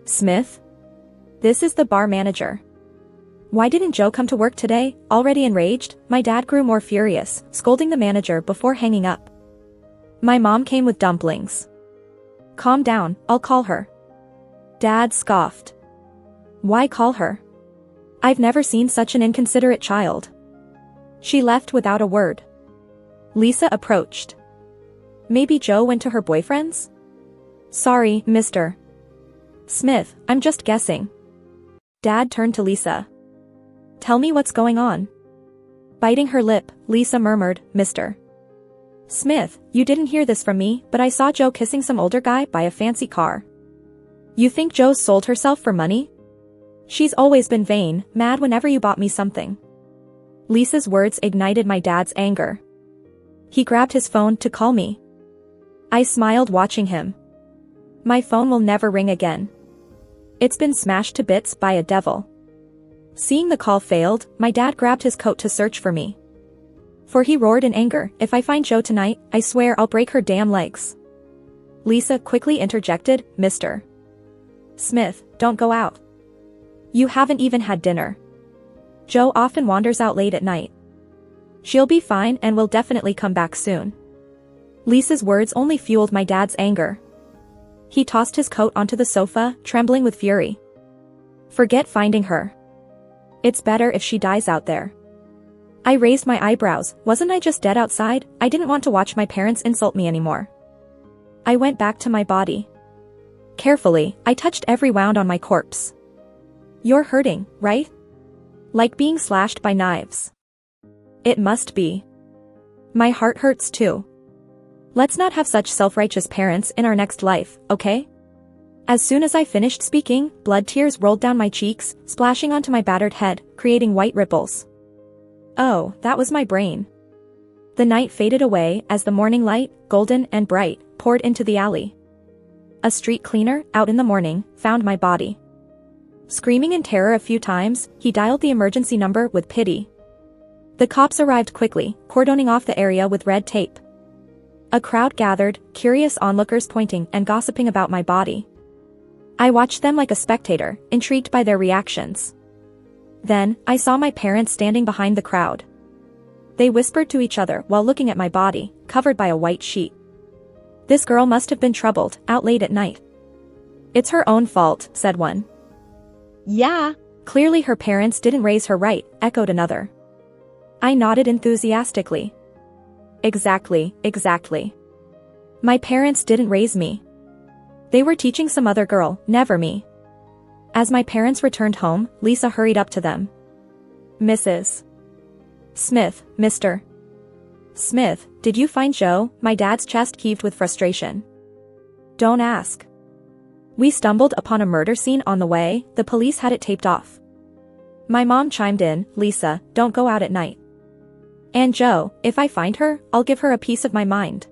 Smith? This is the bar manager. Why didn't Jo come to work today? Already enraged, my dad grew more furious, scolding the manager before hanging up. My mom came with dumplings. Calm down, I'll call her. Dad scoffed. Why call her? I've never seen such an inconsiderate child. She left without a word. Lisa approached. Maybe Jo went to her boyfriend's? Sorry, Mr. Smith, I'm just guessing. Dad turned to Lisa. Tell me what's going on. Biting her lip, Lisa murmured, Mr. Smith, you didn't hear this from me, but I saw Jo kissing some older guy by a fancy car. You think Jo sold herself for money? She's always been vain, mad whenever you bought me something. Lisa's words ignited my dad's anger. He grabbed his phone to call me. I smiled watching him. My phone will never ring again. It's been smashed to bits by a devil. Seeing the call failed, my dad grabbed his coat to search for me. For he roared in anger, if I find Jo tonight, I swear I'll break her damn legs. Lisa quickly interjected, Mr. Smith, don't go out. You haven't even had dinner. Jo often wanders out late at night. She'll be fine and will definitely come back soon. Lisa's words only fueled my dad's anger. He tossed his coat onto the sofa, trembling with fury. Forget finding her. It's better if she dies out there. I raised my eyebrows, wasn't I just dead outside? I didn't want to watch my parents insult me anymore. I went back to my body. Carefully, I touched every wound on my corpse. You're hurting, right? Like being slashed by knives. It must be. My heart hurts too. Let's not have such self-righteous parents in our next life, okay? As soon as I finished speaking, blood tears rolled down my cheeks, splashing onto my battered head, creating white ripples. Oh, that was my brain. The night faded away as the morning light, golden and bright, poured into the alley. A street cleaner, out in the morning, found my body. Screaming in terror a few times, he dialed the emergency number with pity. The cops arrived quickly, cordoning off the area with red tape. A crowd gathered, curious onlookers pointing and gossiping about my body. I watched them like a spectator, intrigued by their reactions. Then, I saw my parents standing behind the crowd. They whispered to each other while looking at my body, covered by a white sheet. This girl must have been troubled, out late at night. It's her own fault, said one. Yeah. Clearly her parents didn't raise her right, echoed another. I nodded enthusiastically. Exactly. My parents didn't raise me. They were teaching some other girl, never me. As my parents returned home, Lisa hurried up to them. Mrs. Smith, Mr. Smith, did you find Joe? My dad's chest heaved with frustration. Don't ask. We stumbled upon a murder scene on the way, the police had it taped off. My mom chimed in, Lisa, don't go out at night. And Joe, if I find her, I'll give her a piece of my mind.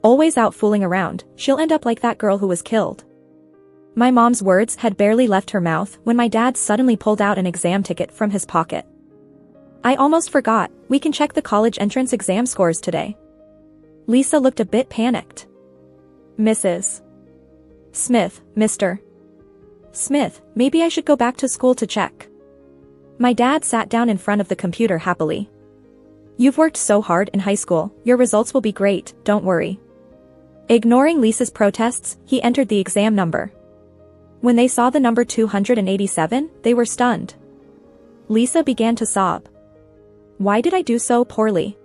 Always out fooling around, she'll end up like that girl who was killed. My mom's words had barely left her mouth when my dad suddenly pulled out an exam ticket from his pocket. I almost forgot, we can check the college entrance exam scores today. Lisa looked a bit panicked. Mrs. Smith, Mr. Smith, maybe I should go back to school to check. My dad sat down in front of the computer happily. You've worked so hard in high school, your results will be great, don't worry. Ignoring Lisa's protests, he entered the exam number. When they saw the number 287, they were stunned. Lisa began to sob. Why did I do so poorly?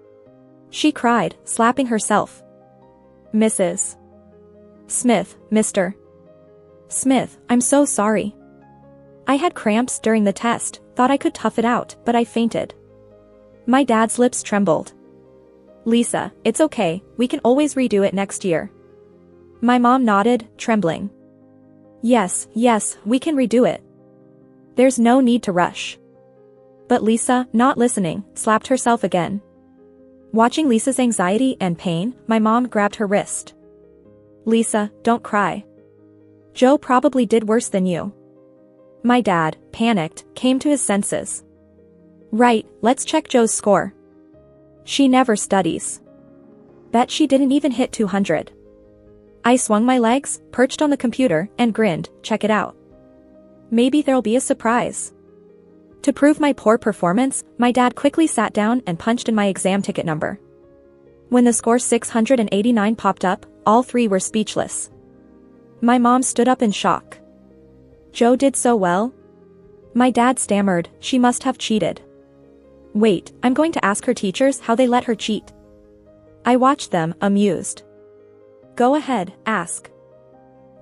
She cried, slapping herself. Mrs. Smith, Mr. Smith, I'm so sorry. I had cramps during the test, thought I could tough it out, but I fainted. My dad's lips trembled. Lisa, it's okay, we can always redo it next year. My mom nodded, trembling. Yes, we can redo it. There's no need to rush. But Lisa, not listening, slapped herself again. Watching Lisa's anxiety and pain, my mom grabbed her wrist. Lisa, don't cry. Joe probably did worse than you. My dad, panicked, came to his senses. Right, let's check Joe's score. She never studies. Bet she didn't even hit 200. I swung my legs, perched on the computer, and grinned, check it out. Maybe there'll be a surprise. To prove my poor performance, my dad quickly sat down and punched in my exam ticket number. When the score 689 popped up, all three were speechless. My mom stood up in shock. Joe did so well? My dad stammered, she must have cheated. Wait, I'm going to ask her teachers how they let her cheat. I watched them, amused. Go ahead, ask.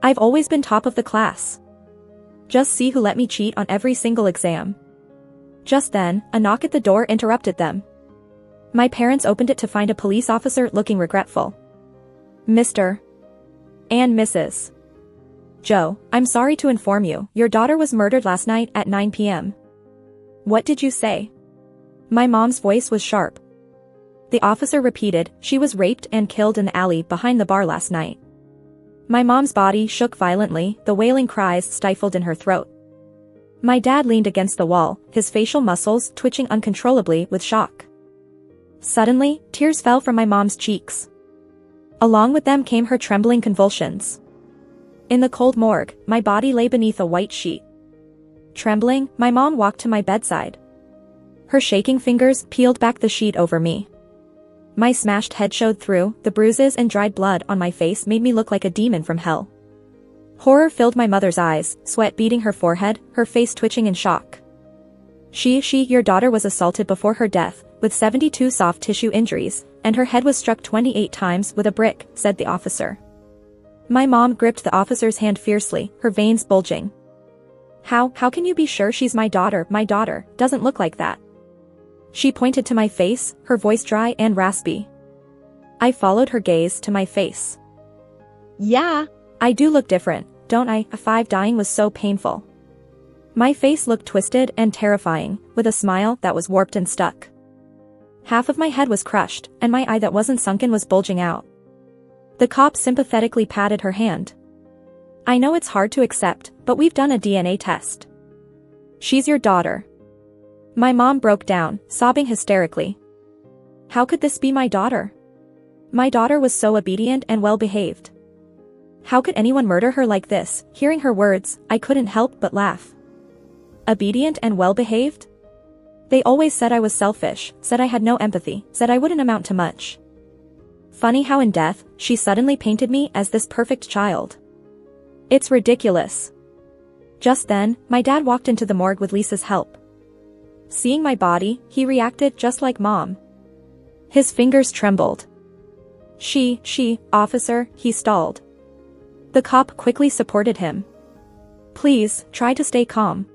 I've always been top of the class. Just see who let me cheat on every single exam. Just then, a knock at the door interrupted them. My parents opened it to find a police officer looking regretful. Mr. and Mrs. Joe, I'm sorry to inform you, your daughter was murdered last night at 9 p.m. What did you say? My mom's voice was sharp. The officer repeated, she was raped and killed in the alley behind the bar last night. My mom's body shook violently, the wailing cries stifled in her throat. My dad leaned against the wall, his facial muscles twitching uncontrollably with shock. Suddenly, tears fell from my mom's cheeks. Along with them came her trembling convulsions. In the cold morgue, my body lay beneath a white sheet. Trembling, my mom walked to my bedside. Her shaking fingers peeled back the sheet over me. My smashed head showed through, the bruises and dried blood on my face made me look like a demon from hell. Horror filled my mother's eyes, sweat beading her forehead, her face twitching in shock. Your daughter was assaulted before her death, with 72 soft tissue injuries, and her head was struck 28 times with a brick, said the officer. My mom gripped the officer's hand fiercely, her veins bulging. How can you be sure she's my daughter? My daughter doesn't look like that. She pointed to my face, her voice dry and raspy. I followed her gaze to my face. Yeah. I do look different, don't I? 5 dying was so painful. My face looked twisted and terrifying, with a smile that was warped and stuck. Half of my head was crushed, and my eye that wasn't sunken was bulging out. The cop sympathetically patted her hand. I know it's hard to accept, but we've done a DNA test. She's your daughter. My mom broke down, sobbing hysterically. How could this be my daughter? My daughter was so obedient and well-behaved. How could anyone murder her like this? Hearing her words, I couldn't help but laugh. Obedient and well-behaved? They always said I was selfish, said I had no empathy, said I wouldn't amount to much. Funny how in death, she suddenly painted me as this perfect child. It's ridiculous. Just then, my dad walked into the morgue with Lisa's help. Seeing my body, he reacted just like Mom. His fingers trembled. Officer, he stalled. The cop quickly supported him. Please, try to stay calm.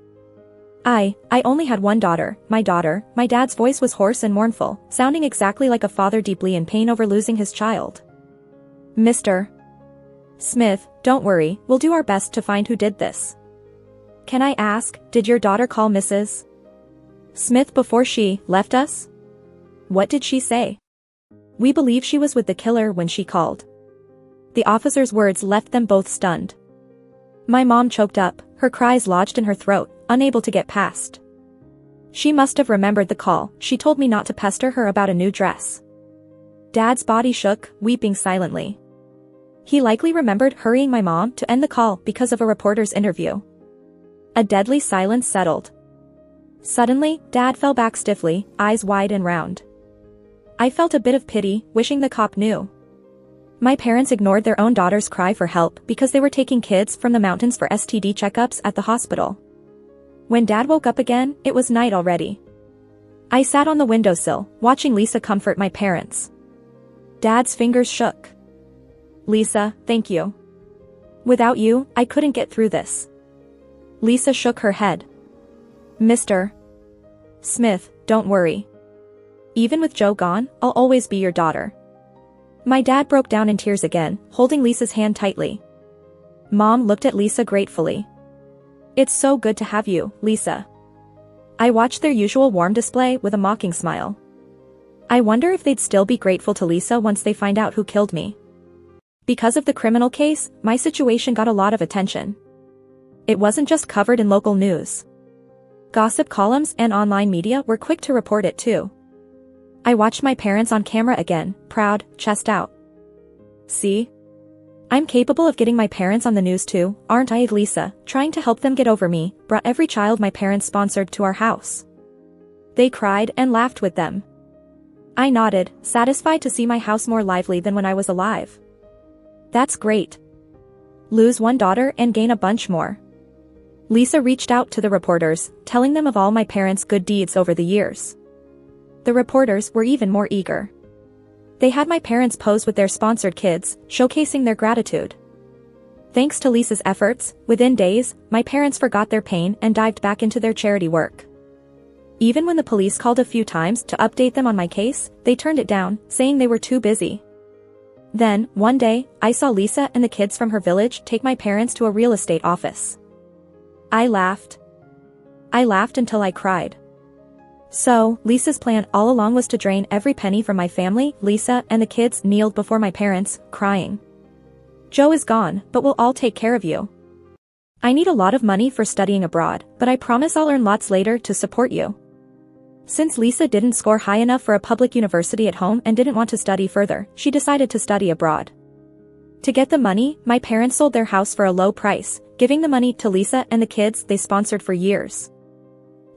I only had one daughter, my daughter. My dad's voice was hoarse and mournful, sounding exactly like a father deeply in pain over losing his child. Mr. Smith, don't worry, we'll do our best to find who did this. Can I ask, did your daughter call Mrs. Smith before she left us? What did she say? We believe she was with the killer when she called. The officer's words left them both stunned. My mom choked up, her cries lodged in her throat, unable to get past. She must have remembered the call. She told me not to pester her about a new dress. Dad's body shook, weeping silently. He likely remembered hurrying my mom to end the call because of a reporter's interview. A deadly silence settled. Suddenly, Dad fell back stiffly, eyes wide and round. I felt a bit of pity, wishing the cop knew. My parents ignored their own daughter's cry for help because they were taking kids from the mountains for STD checkups at the hospital. When Dad woke up again, it was night already. I sat on the windowsill, watching Lisa comfort my parents. Dad's fingers shook. Lisa, thank you. Without you, I couldn't get through this. Lisa shook her head. Mr. Smith, don't worry. Even with Joe gone, I'll always be your daughter. My dad broke down in tears again, holding Lisa's hand tightly. Mom looked at Lisa gratefully. It's so good to have you, Lisa. I watched their usual warm display with a mocking smile. I wonder if they'd still be grateful to Lisa once they find out who killed me. Because of the criminal case, my situation got a lot of attention. It wasn't just covered in local news. Gossip columns and online media were quick to report it too. I watched my parents on camera again, proud, chest out. See? I'm capable of getting my parents on the news too, aren't I? Lisa, trying to help them get over me, brought every child my parents sponsored to our house. They cried and laughed with them. I nodded, satisfied to see my house more lively than when I was alive. That's great. Lose one daughter and gain a bunch more. Lisa reached out to the reporters, telling them of all my parents' good deeds over the years. The reporters were even more eager. They had my parents pose with their sponsored kids, showcasing their gratitude. Thanks to Lisa's efforts, within days, my parents forgot their pain and dived back into their charity work. Even when the police called a few times to update them on my case, they turned it down, saying they were too busy. Then, one day, I saw Lisa and the kids from her village take my parents to a real estate office. I laughed. I laughed until I cried. So, Lisa's plan all along was to drain every penny from my family. Lisa and the kids kneeled before my parents, crying. Joe is gone, but we'll all take care of you. I need a lot of money for studying abroad, but I promise I'll earn lots later to support you. Since Lisa didn't score high enough for a public university at home and didn't want to study further, she decided to study abroad. To get the money, my parents sold their house for a low price, giving the money to Lisa and the kids they sponsored for years.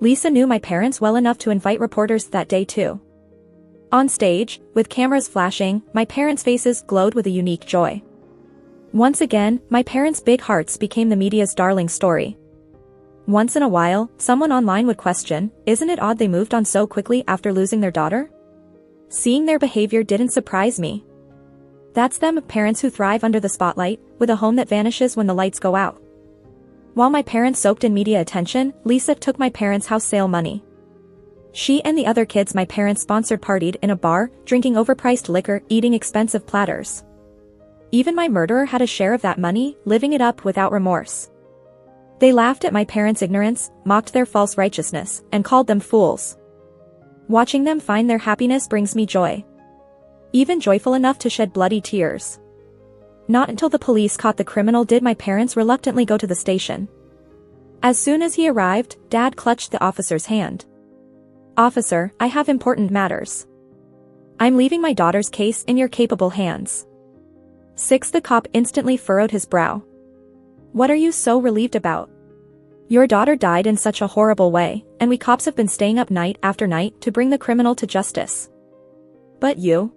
Lisa knew my parents well enough to invite reporters that day too. On stage, with cameras flashing, my parents' faces glowed with a unique joy. Once again, my parents' big hearts became the media's darling story. Once in a while, someone online would question, isn't it odd they moved on so quickly after losing their daughter? Seeing their behavior didn't surprise me. That's them, parents who thrive under the spotlight, with a home that vanishes when the lights go out. While my parents soaked in media attention, Lisa took my parents' house sale money. She and the other kids my parents sponsored partied in a bar, drinking overpriced liquor, eating expensive platters. Even my murderer had a share of that money, living it up without remorse. They laughed at my parents' ignorance, mocked their false righteousness, and called them fools. Watching them find their happiness brings me joy. Even joyful enough to shed bloody tears. Not until the police caught the criminal did my parents reluctantly go to the station. As soon as he arrived, Dad clutched the officer's hand. "Officer, I have important matters. I'm leaving my daughter's case in your capable hands." 6. The cop instantly furrowed his brow. "What are you so relieved about? Your daughter died in such a horrible way, and we cops have been staying up night after night to bring the criminal to justice. But you?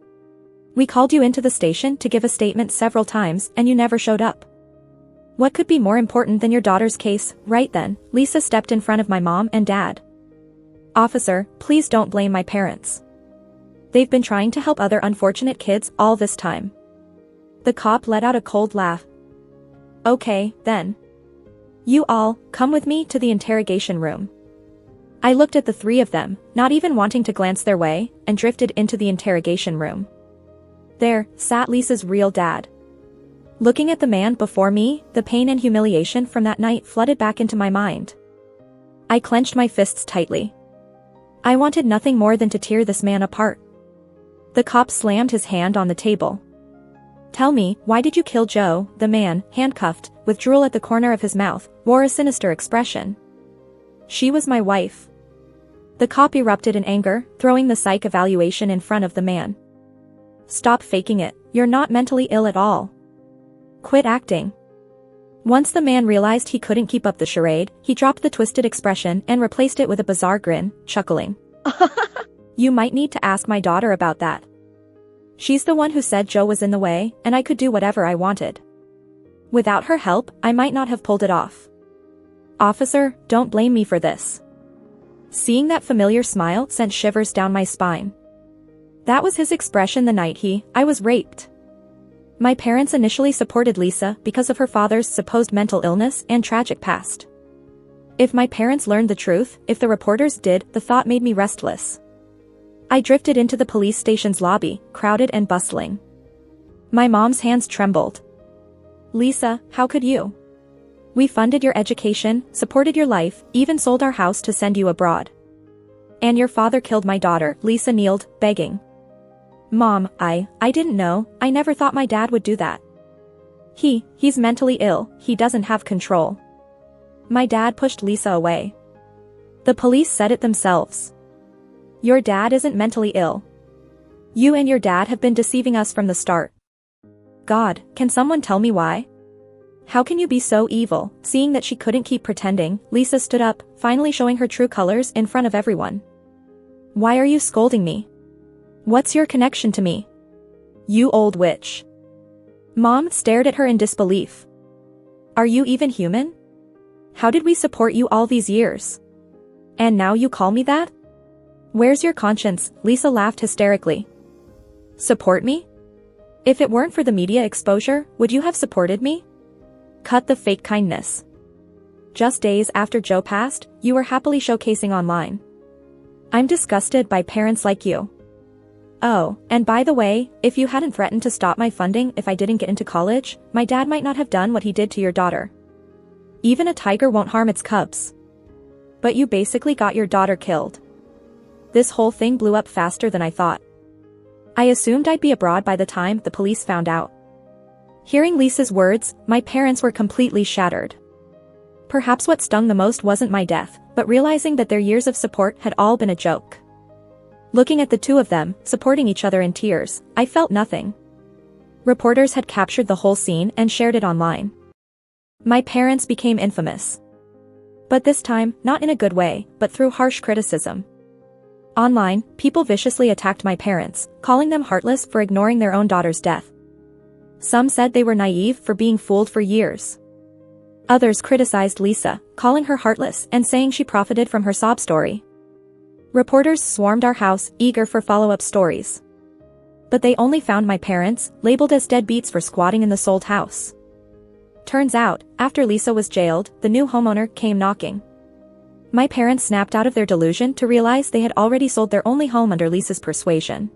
We called you into the station to give a statement several times and you never showed up. What could be more important than your daughter's case?" Right then, Lisa stepped in front of my mom and dad. "Officer, please don't blame my parents. They've been trying to help other unfortunate kids all this time." The cop let out a cold laugh. "Okay, then. You all, come with me to the interrogation room." I looked at the three of them, not even wanting to glance their way, and drifted into the interrogation room. There sat Lisa's real dad. Looking at the man before me, the pain and humiliation from that night flooded back into my mind. I clenched my fists tightly. I wanted nothing more than to tear this man apart. The cop slammed his hand on the table. "Tell me, why did you kill Joe?" The man, handcuffed, with drool at the corner of his mouth, wore a sinister expression. "She was my wife." The cop erupted in anger, throwing the psych evaluation in front of the man. "Stop faking it, you're not mentally ill at all. Quit acting." Once the man realized he couldn't keep up the charade, he dropped the twisted expression and replaced it with a bizarre grin, chuckling. "You might need to ask my daughter about that. She's the one who said Joe was in the way, and I could do whatever I wanted. Without her help, I might not have pulled it off. Officer, don't blame me for this." Seeing that familiar smile sent shivers down my spine. That was his expression the night I was raped. My parents initially supported Lisa because of her father's supposed mental illness and tragic past. If my parents learned the truth, if the reporters did, the thought made me restless. I drifted into the police station's lobby, crowded and bustling. My mom's hands trembled. "Lisa, how could you? We funded your education, supported your life, even sold our house to send you abroad. And your father killed my daughter." Lisa kneeled, begging. "Mom, I didn't know, I never thought my dad would do that. He's mentally ill, he doesn't have control." My dad pushed Lisa away. "The police said it themselves. Your dad isn't mentally ill. You and your dad have been deceiving us from the start. God, can someone tell me why? How can you be so evil?" Seeing that she couldn't keep pretending, Lisa stood up, finally showing her true colors in front of everyone. "Why are you scolding me? What's your connection to me? You old witch." Mom stared at her in disbelief. "Are you even human? How did we support you all these years? And now you call me that? Where's your conscience?" Lisa laughed hysterically. "Support me? If it weren't for the media exposure, would you have supported me? Cut the fake kindness. Just days after Joe passed, you were happily showcasing online. I'm disgusted by parents like you. Oh, and by the way, if you hadn't threatened to stop my funding if I didn't get into college, my dad might not have done what he did to your daughter. Even a tiger won't harm its cubs. But you basically got your daughter killed. This whole thing blew up faster than I thought. I assumed I'd be abroad by the time the police found out." Hearing Lisa's words, my parents were completely shattered. Perhaps what stung the most wasn't my death, but realizing that their years of support had all been a joke. Looking at the two of them, supporting each other in tears, I felt nothing. Reporters had captured the whole scene and shared it online. My parents became infamous. But this time, not in a good way, but through harsh criticism. Online, people viciously attacked my parents, calling them heartless for ignoring their own daughter's death. Some said they were naive for being fooled for years. Others criticized Lisa, calling her heartless and saying she profited from her sob story. Reporters swarmed our house, eager for follow-up stories. But they only found my parents, labeled as deadbeats for squatting in the sold house. Turns out, after Lisa was jailed, the new homeowner came knocking. My parents snapped out of their delusion to realize they had already sold their only home under Lisa's persuasion.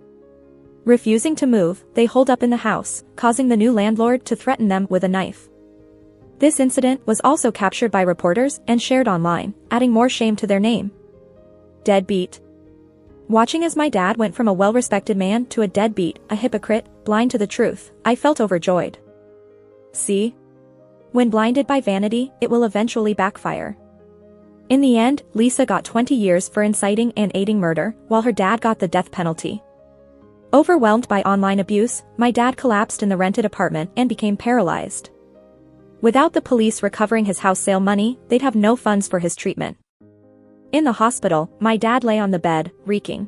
Refusing to move, they holed up in the house, causing the new landlord to threaten them with a knife. This incident was also captured by reporters and shared online, adding more shame to their name. Deadbeat. Watching as my dad went from a well-respected man to a deadbeat, a hypocrite, blind to the truth, I felt overjoyed. See? When blinded by vanity, it will eventually backfire. In the end, Lisa got 20 years for inciting and aiding murder, while her dad got the death penalty. Overwhelmed by online abuse, my dad collapsed in the rented apartment and became paralyzed. Without the police recovering his house sale money, they'd have no funds for his treatment. In the hospital, my dad lay on the bed, reeking.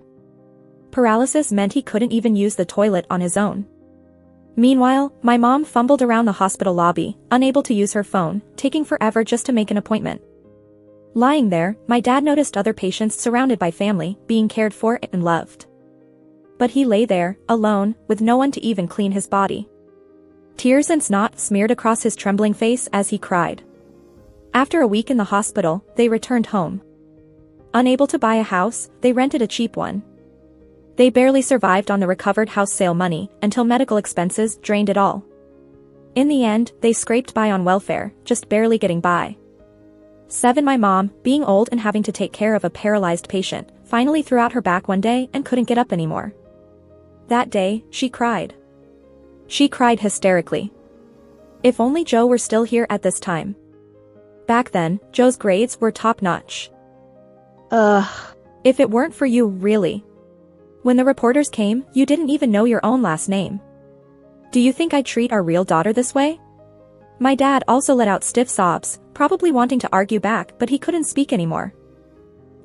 Paralysis meant he couldn't even use the toilet on his own. Meanwhile, my mom fumbled around the hospital lobby, unable to use her phone, taking forever just to make an appointment. Lying there, my dad noticed other patients surrounded by family, being cared for and loved. But he lay there, alone, with no one to even clean his body. Tears and snot smeared across his trembling face as he cried. After a week in the hospital, they returned home. Unable to buy a house, they rented a cheap one. They barely survived on the recovered house sale money, until medical expenses drained it all. In the end, they scraped by on welfare, just barely getting by. 7. My mom, being old and having to take care of a paralyzed patient, finally threw out her back one day and couldn't get up anymore. That day, she cried. She cried hysterically. If only Joe were still here at this time. Back then, Joe's grades were top-notch. Ugh. If it weren't for you, really. When the reporters came, you didn't even know your own last name. Do you think I'd treat our real daughter this way? My dad also let out stiff sobs, probably wanting to argue back, but he couldn't speak anymore.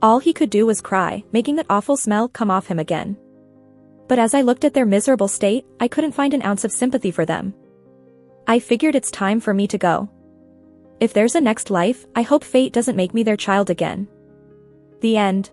All he could do was cry, making that awful smell come off him again. But as I looked at their miserable state, I couldn't find an ounce of sympathy for them. I figured it's time for me to go. If there's a next life, I hope fate doesn't make me their child again. The end.